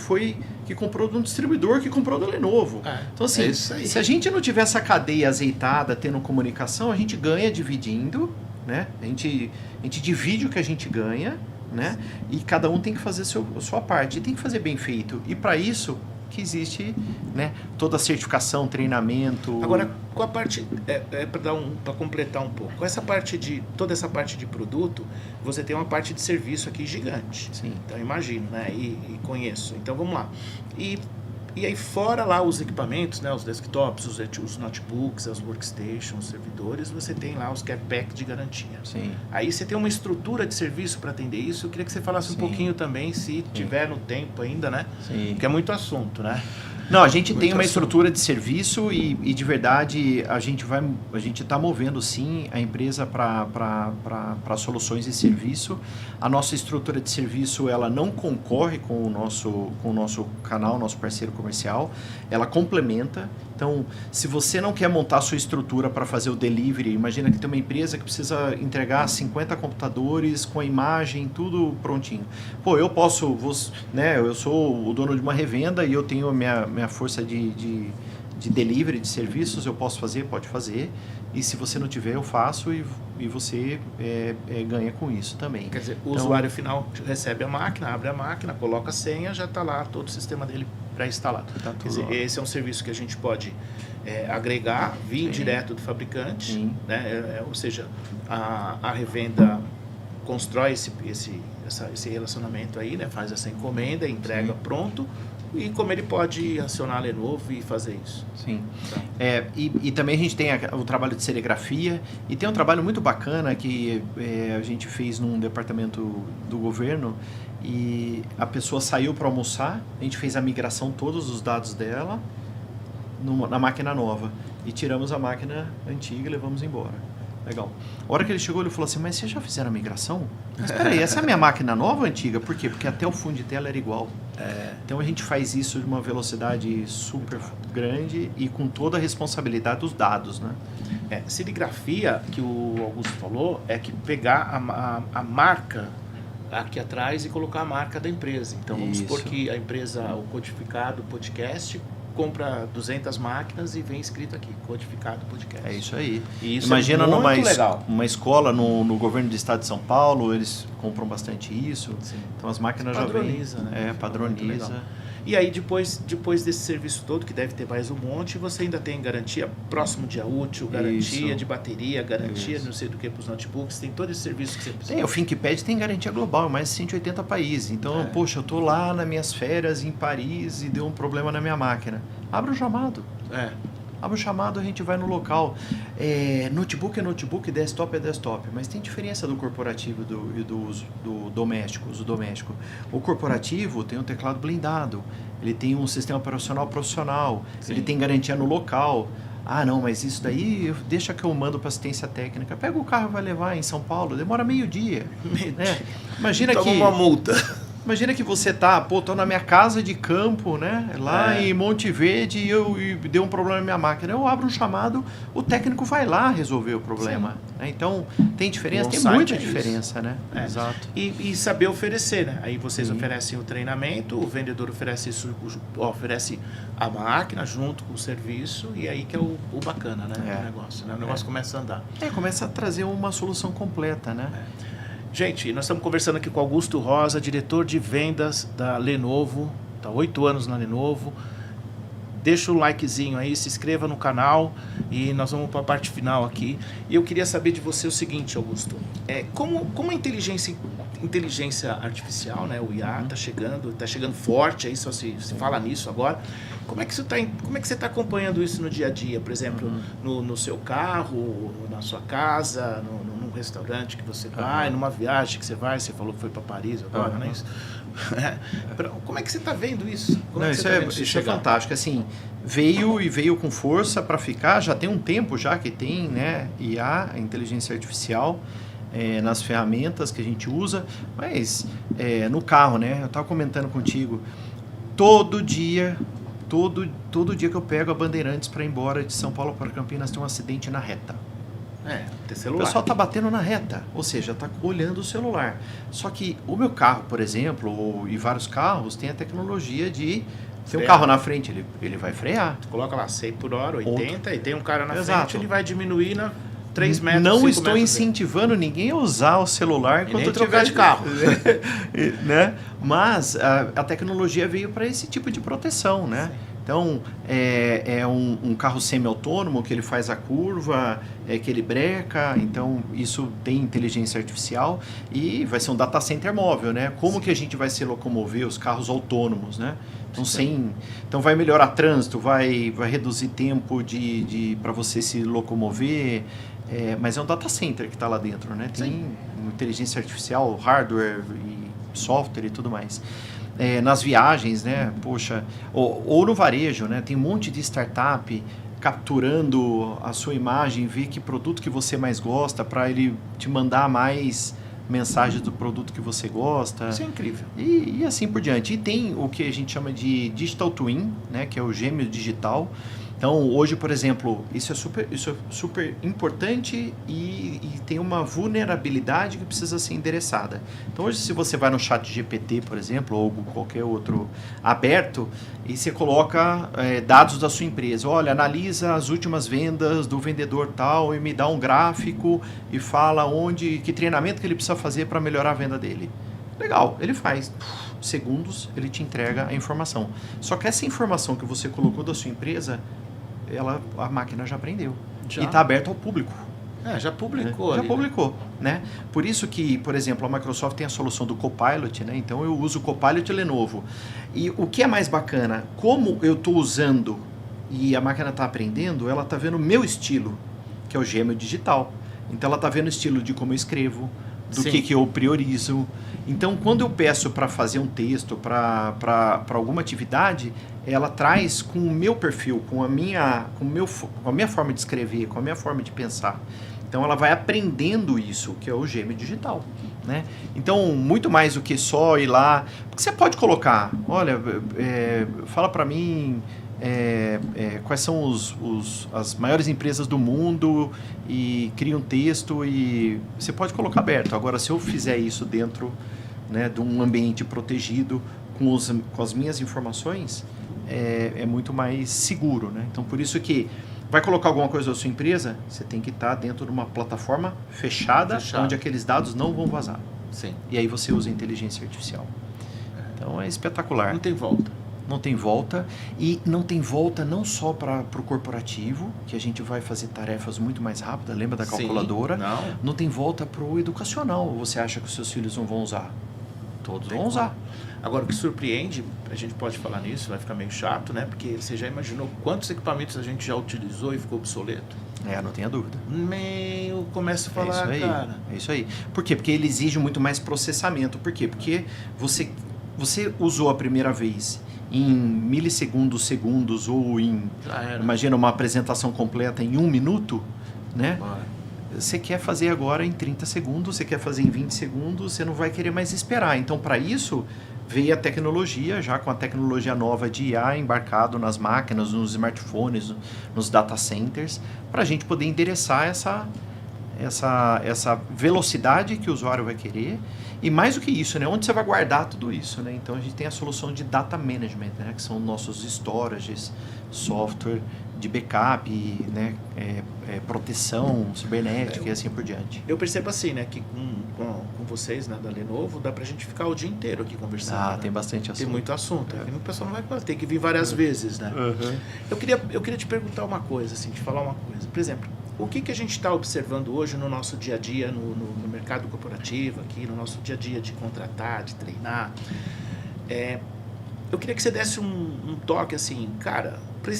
comprou de um distribuidor que comprou da Lenovo. Então assim, se a gente não tiver essa cadeia azeitada, tendo comunicação, a gente ganha dividindo, né? A gente divide o que a gente ganha, né? E cada um tem que fazer a sua parte, e tem que fazer bem feito. E para isso que existe, né, toda a certificação, treinamento. Agora, com a parte, para completar um pouco, com toda essa parte de produto, você tem uma parte de serviço aqui gigante. Sim. Então, imagino, né, e conheço. Então, vamos lá. E aí, fora lá os equipamentos, né, os desktops, os notebooks, as workstations, os servidores, você tem lá os care pack de garantia. Sim. Aí você tem uma estrutura de serviço para atender isso. Eu queria que você falasse um pouquinho também, se tiver no tempo ainda, né? Sim. Porque é muito assunto, né? Não, a gente tem uma estrutura de serviço e de verdade a gente está movendo sim a empresa para soluções de serviço. A nossa estrutura de serviço ela não concorre com o nosso canal, nosso parceiro comercial, ela complementa. Então, se você não quer montar a sua estrutura para fazer o delivery, imagina que tem uma empresa que precisa entregar 50 computadores com a imagem, tudo prontinho. Pô, eu sou o dono de uma revenda e eu tenho a minha força de delivery, de serviços, eu posso fazer, pode fazer. E se você não tiver, eu faço e você ganha com isso também. Quer dizer, o usuário final recebe a máquina, abre a máquina, coloca a senha, já está lá todo o sistema dele pré-instalado. Quer dizer, esse é um serviço que a gente pode agregar, vir direto do fabricante, né? Ou seja, a revenda constrói esse relacionamento aí, né? Faz essa encomenda, entrega pronto. E como ele pode acionar a Lenovo e fazer isso. Sim. E também a gente tem o trabalho de serigrafia e tem um trabalho muito bacana que a gente fez num departamento do governo e a pessoa saiu para almoçar, a gente fez a migração, todos os dados dela na máquina nova e tiramos a máquina antiga e levamos embora. Legal. A hora que ele chegou, ele falou assim, mas vocês já fizeram a migração? Mas espera aí, essa é a minha máquina nova ou antiga? Por quê? Porque até o fundo de tela era igual. Então a gente faz isso de uma velocidade super grande e com toda a responsabilidade dos dados, né? Serigrafia, que o Augusto falou, é que pegar a marca aqui atrás e colocar a marca da empresa. Então vamos supor que a empresa, o Codificado Podcast, compra 200 máquinas e vem escrito aqui, Codificado Podcast. É isso aí. E isso imagina legal. Uma escola no governo do estado de São Paulo, eles compram bastante isso. Sim. Então as máquinas padroniza, já vêm. Né? Padroniza. E aí depois desse serviço todo, que deve ter mais um monte, você ainda tem garantia próximo dia útil, garantia de bateria, garantia não sei do que para os notebooks, tem todo esse serviço que você precisa. O ThinkPad tem garantia global em mais de 180 países. Então, poxa, eu estou lá nas minhas férias em Paris e deu um problema na minha máquina. Abre o chamado. Abre o chamado, a gente vai no local. Notebook é notebook, desktop é desktop. Mas tem diferença do corporativo e do doméstico, uso doméstico. O corporativo tem um teclado blindado. Ele tem um sistema operacional profissional. Sim. Ele tem garantia no local. Ah, não, mas isso daí deixa que eu mando para assistência técnica. Pega o carro e vai levar em São Paulo. Demora meio-dia. Imagina Toma uma multa. Imagina que você tô na minha casa de campo, né? Lá em Monte Verde e deu um problema na minha máquina. Eu abro um chamado, o técnico vai lá resolver o problema. Né? Então, tem diferença? Tem muita diferença, né? Exato. E saber oferecer, né? Aí vocês oferecem o treinamento, o vendedor oferece a máquina junto com o serviço e aí que é o bacana, né? O negócio, né? O negócio começa a andar. Começa a trazer uma solução completa, né? Gente, nós estamos conversando aqui com Augusto Rosa, diretor de vendas da Lenovo, está 8 anos na Lenovo. Deixa o likezinho aí, se inscreva no canal e nós vamos para a parte final aqui. E eu queria saber de você o seguinte, Augusto. Como a inteligência artificial, né, o IA, está chegando forte, aí só se fala nisso agora. Como é que você está acompanhando isso no dia a dia? Por exemplo, no seu carro, na sua casa, num restaurante que você vai, numa viagem que você vai, você falou que foi para Paris agora, não é isso? Como é que você está vendo isso? Isso é fantástico. Assim, veio com força para ficar. Já tem um tempo já que tem, né, IA, a inteligência artificial, nas ferramentas que a gente usa. Mas no carro, né? Eu estava comentando contigo. Todo dia que eu pego a Bandeirantes para ir embora de São Paulo para Campinas, tem um acidente na reta. Tem celular. O pessoal está batendo na reta, ou seja, está olhando o celular. Só que o meu carro, por exemplo, e vários carros, tem a tecnologia de... Tem um carro na frente, ele vai frear. Tu coloca lá 100 por hora, 80, e tem um cara na Exato. frente, ele vai diminuir 3 metros, Não 5 estou metros incentivando ninguém a usar o celular enquanto trocar de carro. Né? Mas a tecnologia veio para esse tipo de proteção, né? Sim. Então, é um carro semi-autônomo que ele faz a curva, que ele breca, então isso tem inteligência artificial e vai ser um data center móvel, né? Como que a gente vai se locomover, os carros autônomos, né? Então vai melhorar trânsito, vai reduzir tempo para você se locomover, mas é um data center que está lá dentro, né? Tem inteligência artificial, hardware e software e tudo mais. Nas viagens, né? Poxa, ou no varejo, né? Tem um monte de startup capturando a sua imagem, ver que produto que você mais gosta para ele te mandar mais mensagens do produto que você gosta. Isso é incrível. E assim por diante. E tem o que a gente chama de Digital Twin, né? Que é o gêmeo digital. Então, hoje, por exemplo, isso é super importante e tem uma vulnerabilidade que precisa ser endereçada. Então, hoje, se você vai no chat GPT, por exemplo, ou qualquer outro aberto, e você coloca dados da sua empresa. Olha, analisa as últimas vendas do vendedor tal e me dá um gráfico e fala que treinamento que ele precisa fazer para melhorar a venda dele. Legal, ele faz. Segundos, ele te entrega a informação. Só que essa informação que você colocou da sua empresa, a máquina já aprendeu. E está aberto ao público. Já publicou. Já ali, publicou, né? Por isso que, por exemplo, a Microsoft tem a solução do Copilot, né? Então eu uso o Copilot Lenovo. E o que é mais bacana, como eu estou usando e a máquina está aprendendo, ela está vendo o meu estilo, que é o gêmeo digital. Então ela está vendo o estilo de como eu escrevo, do que eu priorizo. Então, quando eu peço para fazer um texto, para alguma atividade, ela traz com o meu perfil, com a minha forma de escrever, com a minha forma de pensar. Então, ela vai aprendendo isso, que é o gêmeo digital, né? Então, muito mais do que só ir lá... Porque você pode colocar, olha, fala para mim... quais são as maiores empresas do mundo e cria um texto e você pode colocar aberto. Agora, se eu fizer isso dentro, né, de um ambiente protegido com as minhas informações, é muito mais seguro, né? Então, por isso que vai colocar alguma coisa da sua empresa, você tem que estar dentro de uma plataforma fechada. Onde aqueles dados não vão vazar. Sim. E aí você usa inteligência artificial. Então, é espetacular. Não tem volta. Não tem volta, e não tem volta não só para o corporativo, que a gente vai fazer tarefas muito mais rápidas, lembra da calculadora? Não tem volta para o educacional. Você acha que os seus filhos não vão usar? Todos vão usar. Agora, o que surpreende, a gente pode falar nisso, vai ficar meio chato, né? Porque você já imaginou quantos equipamentos a gente já utilizou e ficou obsoleto? Não tenha dúvida. Eu começo a falar, cara. É isso aí. Por quê? Porque ele exige muito mais processamento. Por quê? Porque você usou a primeira vez em milissegundos, segundos, ou imagina uma apresentação completa em 1 minuto, né? Você quer fazer agora em 30 segundos, você quer fazer em 20 segundos, você não vai querer mais esperar. Então, para isso, veio a tecnologia, já com a tecnologia nova de IA embarcado nas máquinas, nos smartphones, nos data centers, para a gente poder endereçar essa velocidade que o usuário vai querer. E mais do que isso, né? Onde você vai guardar tudo isso, né? Então a gente tem a solução de data management, né? Que são nossos storages, software de backup, né? Proteção cibernética e assim por diante. Eu percebo assim, né? Que com vocês, né, da Lenovo, dá pra gente ficar o dia inteiro aqui conversando. Né? Tem bastante assunto. Tem muito assunto. O pessoal não vai ter que vir várias vezes, né? Uhum. Eu queria te perguntar uma coisa, assim, te falar uma coisa. Por exemplo, o que a gente está observando hoje no nosso dia a dia, no mercado corporativo, aqui, no nosso dia a dia de contratar, de treinar? Eu queria que você desse um toque, assim, cara, para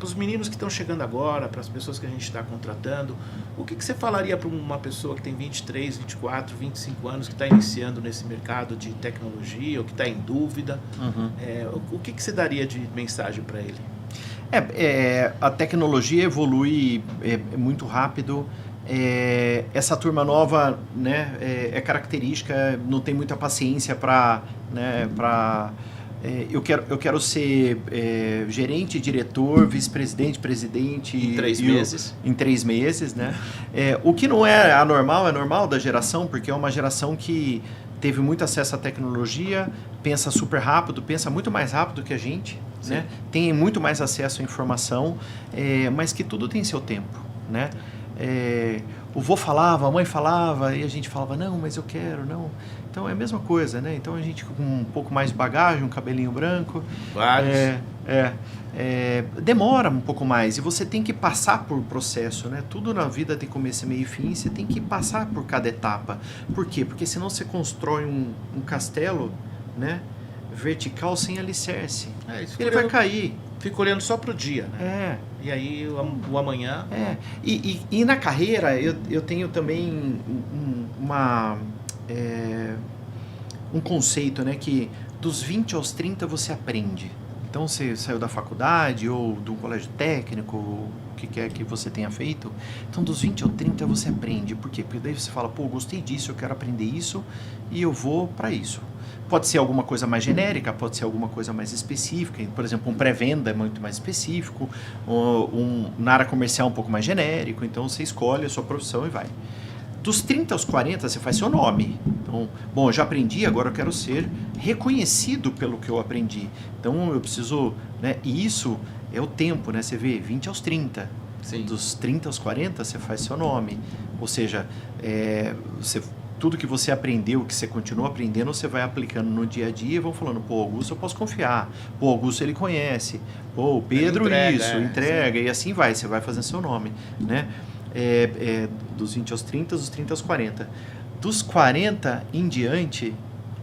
os meninos que estão chegando agora, para as pessoas que a gente está contratando, o que você falaria para uma pessoa que tem 23, 24, 25 anos, que está iniciando nesse mercado de tecnologia, ou que está em dúvida? Uhum. O que você daria de mensagem para ele? A tecnologia evolui muito rápido. Essa turma nova, né, é característica, não tem muita paciência para... Né, eu quero ser gerente, diretor, vice-presidente, presidente... Em 3 meses. Em 3 meses, né? O que não é anormal, é normal da geração, porque é uma geração que teve muito acesso à tecnologia, pensa super rápido, pensa muito mais rápido que a gente, né? Tem muito mais acesso à informação, mas que tudo tem seu tempo, né? O vô falava, a mãe falava, e a gente falava, não, mas eu quero, não. Então é a mesma coisa, né? Então a gente com um pouco mais de bagagem, um cabelinho branco... Vários. Demora um pouco mais e você tem que passar por processo, né? Tudo na vida tem começo, meio e fim, você tem que passar por cada etapa. Por quê? Porque senão você constrói um castelo, né, vertical sem alicerce. Ele vai cair. Fica olhando só pro dia, né? E aí o amanhã... E na carreira eu tenho também um conceito, né, que dos 20 aos 30 você aprende. Então você saiu da faculdade ou do colégio técnico, o que quer que você tenha feito. Então dos 20 ao 30 você aprende. Por quê? Porque daí você fala, gostei disso, eu quero aprender isso e eu vou para isso. Pode ser alguma coisa mais genérica, pode ser alguma coisa mais específica. Por exemplo, um pré-venda é muito mais específico, na área comercial um pouco mais genérico. Então você escolhe a sua profissão e vai. Dos 30 aos 40 você faz seu nome. Então, eu já aprendi, agora eu quero ser reconhecido pelo que eu aprendi. Então eu preciso, né? E isso é o tempo, né? Você vê 20 aos 30. Sim. Dos 30 aos 40 você faz seu nome. Ou seja, tudo que você aprendeu, que você continua aprendendo, você vai aplicando no dia a dia e vão falando, Augusto eu posso confiar, Augusto ele conhece, o Pedro entrega, e assim vai, você vai fazendo seu nome, né? Dos 20 aos 30, dos 30 aos 40. Dos 40 em diante,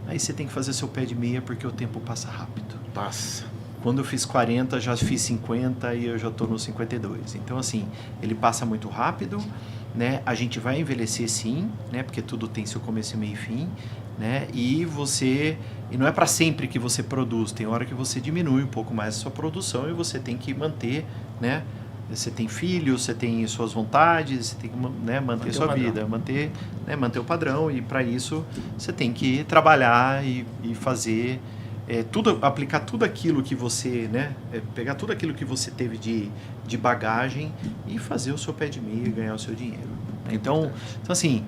aí você tem que fazer seu pé de meia, porque o tempo passa rápido. Passa. Quando eu fiz 40, já fiz 50 e eu já estou no 52. Então, assim, ele passa muito rápido, né? A gente vai envelhecer sim, né? Porque tudo tem seu começo, meio e fim, né? E não é para sempre que você produz, tem hora que você diminui um pouco mais a sua produção e você tem que manter, né? Você tem filhos, você tem suas vontades, você tem que, né, manter sua vida, manter o padrão, e para isso você tem que trabalhar e fazer aplicar tudo aquilo que você, né, pegar tudo aquilo que você teve de bagagem e fazer o seu pé de meia e ganhar o seu dinheiro. Então assim,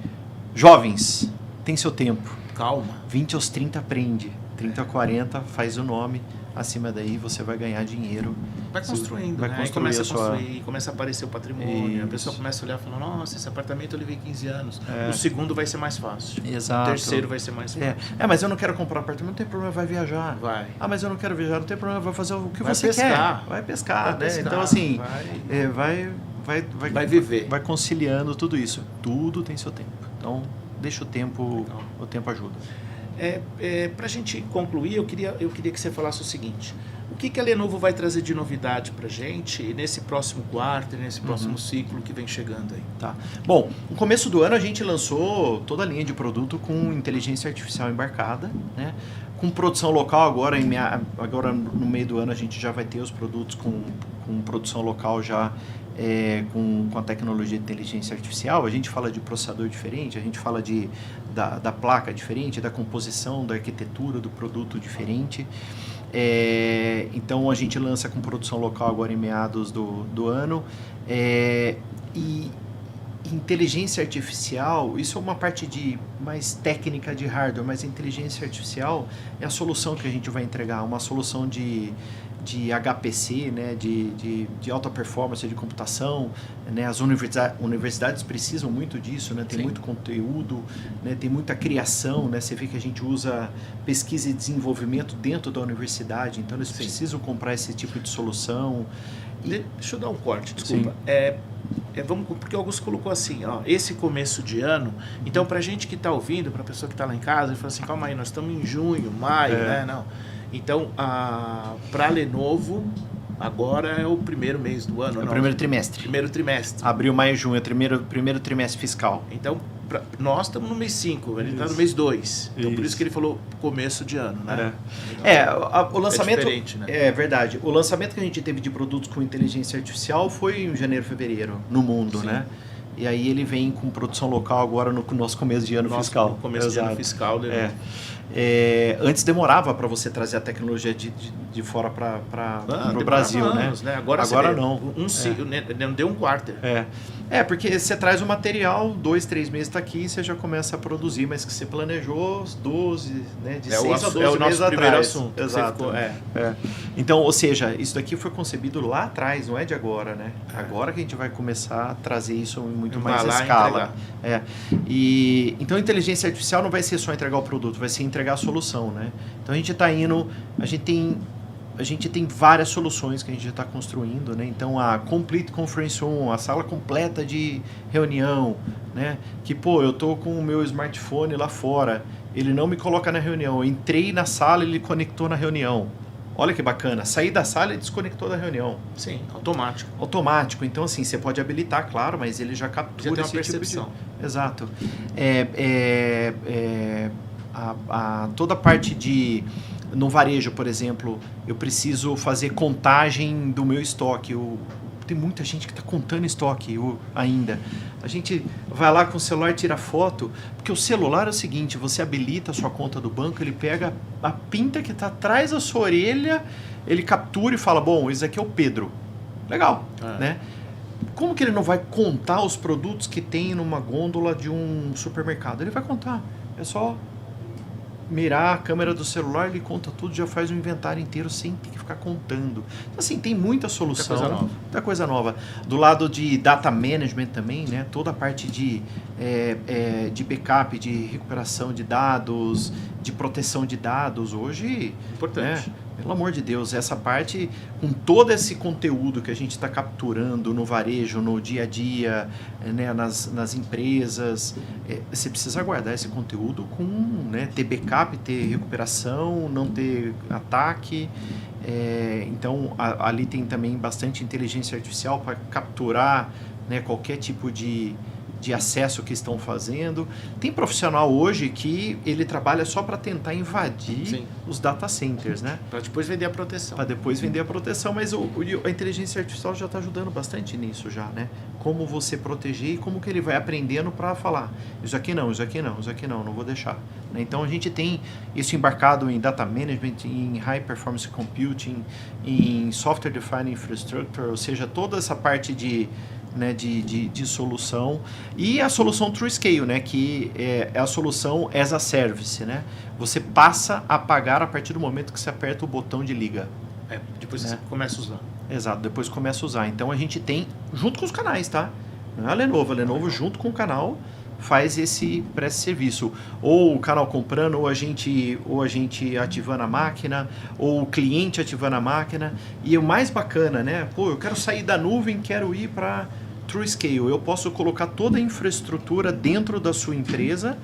jovens, tem seu tempo. Calma. 20 aos 30 aprende, 30 a 40 faz o nome, acima daí você vai ganhar dinheiro. Vai construindo, vai né? construir Começa a construir, começa a aparecer o patrimônio, a pessoa começa a olhar e falar, nossa, esse apartamento eu levei 15 anos. O segundo vai ser mais fácil. Exato. O terceiro vai ser mais fácil. Mas eu não quero comprar apartamento, não tem problema, vai viajar. Vai. Mas eu não quero viajar, não tem problema, vai fazer o que você pescar. quer. Vai pescar, né? pescar, então assim, vai viver. Vai conciliando tudo isso. Tudo tem seu tempo. Então, deixa o tempo ajuda. Para a gente concluir, eu queria que você falasse o seguinte: o que a Lenovo vai trazer de novidade para a gente nesse próximo quarto, nesse próximo ciclo que vem chegando aí? Tá. Bom, no começo do ano a gente lançou toda a linha de produto com inteligência artificial embarcada, né? Com produção local agora no meio do ano a gente já vai ter os produtos com produção local já com a tecnologia de inteligência artificial. A gente fala de processador diferente, a gente fala da placa diferente, da composição, da arquitetura do produto diferente. Então a gente lança com produção local agora em meados do ano. E inteligência artificial, isso é uma parte mais técnica de hardware, mas inteligência artificial é a solução que a gente vai entregar, uma solução de HPC, né, de alta performance de computação, né, as universidades precisam muito disso, né, tem muito conteúdo, né, tem muita criação, né, você vê que a gente usa pesquisa e desenvolvimento dentro da universidade, então eles precisam comprar esse tipo de solução. Deixa eu dar um corte, desculpa. Vamos, porque o Augusto colocou assim, ó, esse começo de ano, então pra gente que tá ouvindo, pra pessoa que tá lá em casa, ele falou assim, calma aí, nós estamos em junho, maio, né, não. Então, para a Lenovo, agora é o primeiro mês do ano. É o primeiro trimestre. Primeiro trimestre. Abril, maio, junho, é o primeiro trimestre fiscal. Então, nós estamos no mês 5, ele está no mês 2. Então, por isso que ele falou começo de ano, né? O lançamento... É diferente, né? É verdade. O lançamento que a gente teve de produtos com inteligência artificial foi em janeiro, fevereiro, no mundo, né? E aí ele vem com produção local agora no nosso começo de ano fiscal. No começo de ano fiscal, né? Antes demorava para você trazer a tecnologia de fora para o Brasil, anos, né? Agora não. Não deu um quarter. Porque você traz o material, 2, 3 meses está aqui e você já começa a produzir, mas que você planejou 12, né? De 6 a 12 meses atrás. É o nosso primeiro assunto. Exato. Então, ou seja, isso daqui foi concebido lá atrás, não é de agora, né? Agora que a gente vai começar a trazer isso em muito mais escala. Então, a inteligência artificial não vai ser só entregar o produto, vai ser entregar a solução, né? Então, a gente está indo... A gente tem várias soluções que a gente está construindo, né? Então, a Complete Conference Room, a sala completa de reunião, né? Que, eu tô com o meu smartphone lá fora, ele não me coloca na reunião, eu entrei na sala e ele conectou na reunião. Olha que bacana, saí da sala e desconectou da reunião. Sim, automático. Automático, então assim, você pode habilitar, claro, mas ele já captura esse percepção. Tipo de... Exato. Toda a parte de... No varejo, por exemplo, eu preciso fazer contagem do meu estoque. Tem muita gente que está contando estoque ainda. A gente vai lá com o celular e tira foto, porque o celular é o seguinte, você habilita a sua conta do banco, ele pega a pinta que está atrás da sua orelha, ele captura e fala, bom, esse aqui é o Pedro. Legal, né? Como que ele não vai contar os produtos que tem numa gôndola de um supermercado? Ele vai contar, é só... mirar a câmera do celular, ele conta tudo, já faz um inventário inteiro sem ter que ficar contando. Então, assim, tem muita solução, muita coisa nova. Do lado de data management também, né? Toda a parte de backup, de recuperação de dados, de proteção de dados, hoje... Importante. Né? Pelo amor de Deus, essa parte, com todo esse conteúdo que a gente está capturando no varejo, no dia a dia, né, nas empresas, você precisa guardar esse conteúdo com, né, ter backup, ter recuperação, não ter ataque. Então, ali tem também bastante inteligência artificial para capturar, né, qualquer tipo de acesso que estão fazendo. Tem profissional hoje que ele trabalha só para tentar invadir os data centers, né? Para depois vender a proteção. Para depois vender a proteção, mas a inteligência artificial já está ajudando bastante nisso já, né? Como você proteger e como que ele vai aprendendo para falar, isso aqui não, não vou deixar. Né? Então a gente tem isso embarcado em data management, em high performance computing, em software defined infrastructure, ou seja, toda essa parte de solução, e a solução TrueScale, né, que é a solução as a service, né? Você passa a pagar a partir do momento que você aperta o botão de liga. Depois você começa a usar. Exato, depois começa a usar. Então a gente tem, junto com os canais, tá? Não é a Lenovo junto com o canal faz presta serviço. Ou o canal comprando, ou a gente ativando a máquina, ou o cliente ativando a máquina. E o mais bacana, né? Eu quero sair da nuvem, quero ir para TrueScale. Eu posso colocar toda a infraestrutura dentro da sua empresa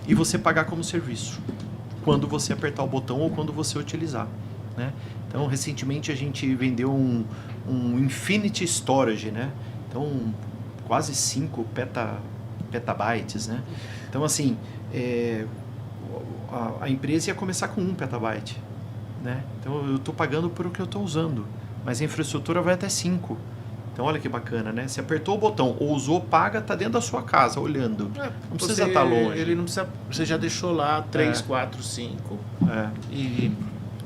e você pagar como serviço, quando você apertar o botão ou quando você utilizar, né? Então, recentemente a gente vendeu um Infinity Storage, né? Então, quase 5 petabytes, né? Então, assim, a empresa ia começar com 1 petabyte, né? Então, eu estou pagando por o que eu estou usando, mas a infraestrutura vai até 5. Então, olha que bacana, né? Você apertou o botão, ou usou, paga, tá dentro da sua casa, olhando. Não precisa estar longe. Ele não precisa, você já deixou lá 3, 4, 5.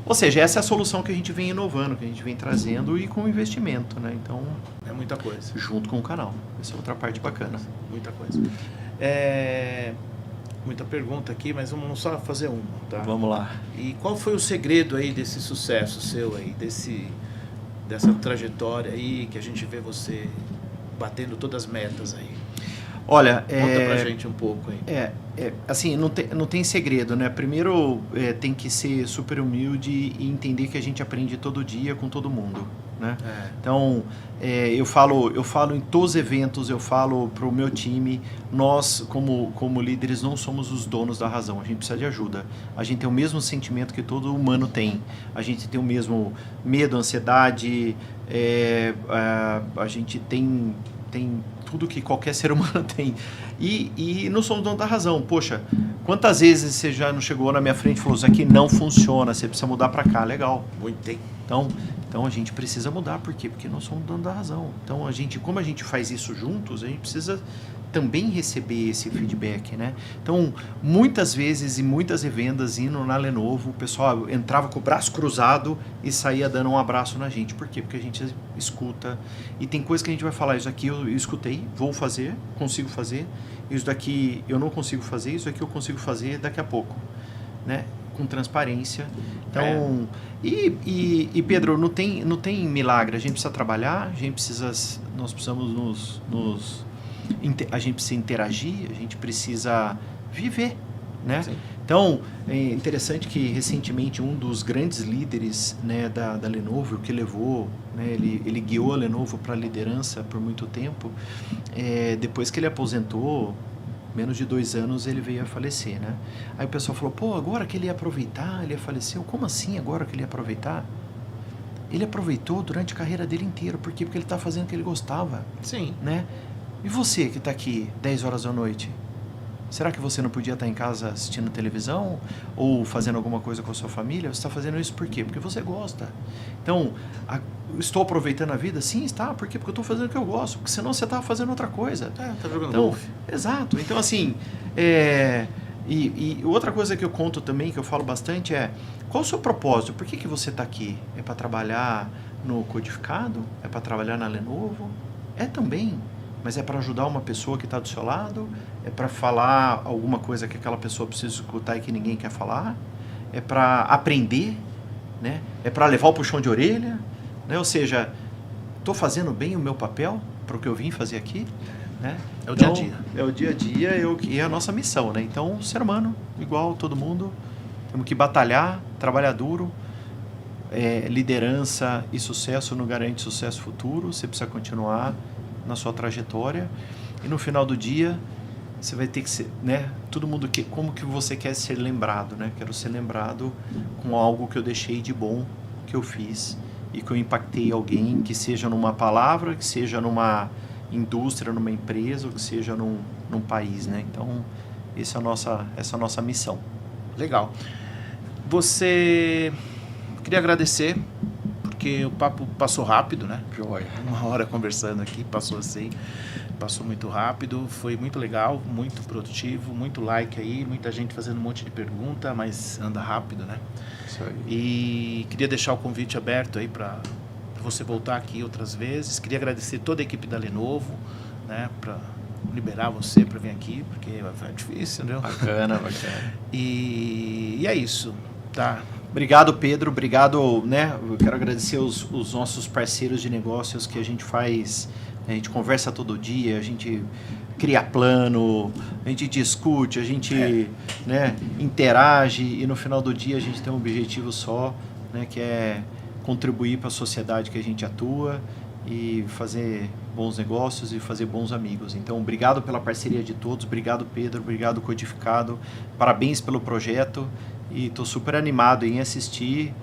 Ou seja, essa é a solução que a gente vem inovando, que a gente vem trazendo e com investimento, né? Então, é muita coisa. Junto com o canal. Essa é outra parte bacana. Muita coisa. Muita pergunta aqui, mas vamos só fazer uma, tá? Vamos lá. E qual foi o segredo aí desse sucesso seu aí, dessa trajetória aí, que a gente vê você batendo todas as metas aí? Olha, conta pra gente um pouco aí. Assim, não tem segredo, né? Primeiro, tem que ser super humilde e entender que a gente aprende todo dia com todo mundo, né? Então, eu falo em todos os eventos, eu falo pro meu time, nós, como líderes, não somos os donos da razão, a gente precisa de ajuda. A gente tem o mesmo sentimento que todo humano tem. A gente tem o mesmo medo, ansiedade, a gente tem tudo que qualquer ser humano tem. E não somos donos da razão. Poxa, quantas vezes você já não chegou na minha frente e falou, isso aqui não funciona, você precisa mudar para cá, legal. Muito tem. Então a gente precisa mudar, por quê? Porque nós somos donos da razão. Então como a gente faz isso juntos, a gente precisa também receber esse feedback, né? Então, muitas vezes e muitas revendas indo na Lenovo, o pessoal entrava com o braço cruzado e saía dando um abraço na gente. Por quê? Porque a gente escuta e tem coisa que a gente vai falar, isso aqui eu escutei, vou fazer, consigo fazer, isso daqui eu não consigo fazer, isso aqui eu consigo fazer daqui a pouco, né? Com transparência. Então, e Pedro, não tem milagre, a gente precisa trabalhar, nós precisamos a gente precisa interagir, a gente precisa viver, né? Sim. Então, é interessante que recentemente um dos grandes líderes, né, da Lenovo, que levou, né, ele guiou a Lenovo para a liderança por muito tempo, depois que ele aposentou, menos de 2 anos ele veio a falecer, né? Aí o pessoal falou, pô, agora que ele ia aproveitar, ele faleceu, como assim agora que ele ia aproveitar? Ele aproveitou durante a carreira dele inteira, por quê? Porque ele está fazendo o que ele gostava. Sim. Né? E você que está aqui 10 horas da noite? Será que você não podia estar em casa assistindo televisão ou fazendo alguma coisa com a sua família? Você está fazendo isso por quê? Porque você gosta. Então, estou aproveitando a vida? Sim, está. Por quê? Porque eu estou fazendo o que eu gosto. Porque senão você está fazendo outra coisa. Está jogando golfe. Exato. Então, assim, e outra coisa que eu conto também, que eu falo bastante qual o seu propósito? Por que você está aqui? É para trabalhar no codificado? É para trabalhar na Lenovo? É também. Mas é para ajudar uma pessoa que está do seu lado? É para falar alguma coisa que aquela pessoa precisa escutar e que ninguém quer falar? É para aprender? Né? É para levar o puxão de orelha? Né? Ou seja, estou fazendo bem o meu papel para o que eu vim fazer aqui? Né? É o dia a dia. É o dia a dia e é a nossa missão. Né? Então, ser humano, igual todo mundo, temos que batalhar, trabalhar duro. Liderança e sucesso não garante sucesso futuro. Você precisa continuar na sua trajetória e no final do dia você vai ter que ser, né? Todo mundo como que você quer ser lembrado, né? Quero ser lembrado com algo que eu deixei de bom que eu fiz e que eu impactei alguém, que seja numa palavra, que seja numa indústria, numa empresa, ou que seja num país, né? Então essa é a nossa missão. Legal. Queria agradecer, porque o papo passou rápido, né? Joia. 1 hora conversando aqui, passou muito rápido, foi muito legal, muito produtivo, muito like aí, muita gente fazendo um monte de pergunta, mas anda rápido, né? Isso aí. E queria deixar o convite aberto aí para você voltar aqui outras vezes. Queria agradecer toda a equipe da Lenovo, né? Para liberar você para vir aqui, porque é difícil, né? Bacana. E é isso, tá? Obrigado, Pedro. Obrigado, né? Eu quero agradecer os nossos parceiros de negócios que a gente conversa todo dia, a gente cria plano, a gente discute, a gente né, interage e no final do dia a gente tem um objetivo só, né, que é contribuir para a sociedade que a gente atua e fazer bons negócios e fazer bons amigos. Então, obrigado pela parceria de todos, obrigado, Pedro, obrigado, Codificado, parabéns pelo projeto. E estou super animado em assistir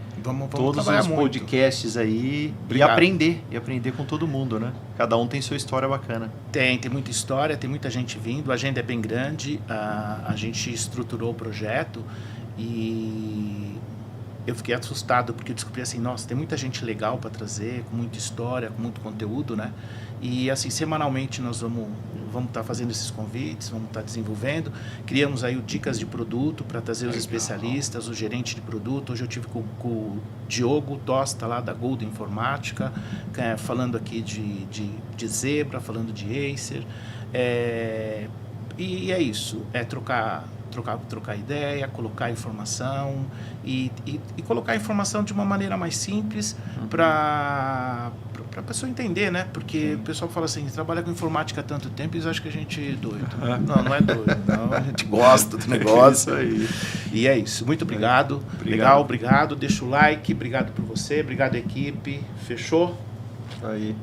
todos os podcasts aí e aprender com todo mundo, né? Cada um tem sua história bacana. Tem muita história, tem muita gente vindo, a agenda é bem grande, a gente estruturou o projeto e eu fiquei assustado, porque eu descobri assim, nossa, tem muita gente legal para trazer, com muita história, com muito conteúdo, né? E assim, semanalmente nós vamos estar fazendo esses convites, vamos estar desenvolvendo. Criamos aí o Dicas de Produto para trazer os especialistas, o gerente de produto. Hoje eu tive com o Diogo Tosta, lá da Gold Informática, falando aqui de Zebra, falando de Acer. E é isso, é trocar ideia, colocar informação e colocar a informação de uma maneira mais simples para a pessoa entender, né? Porque o pessoal fala assim, trabalha com informática há tanto tempo e eles acham que a gente é doido. Não é doido, não. A gente gosta do negócio. Aí. E é isso. Muito obrigado. Legal, obrigado. Deixa o like. Obrigado por você. Obrigado, equipe. Fechou? Aí.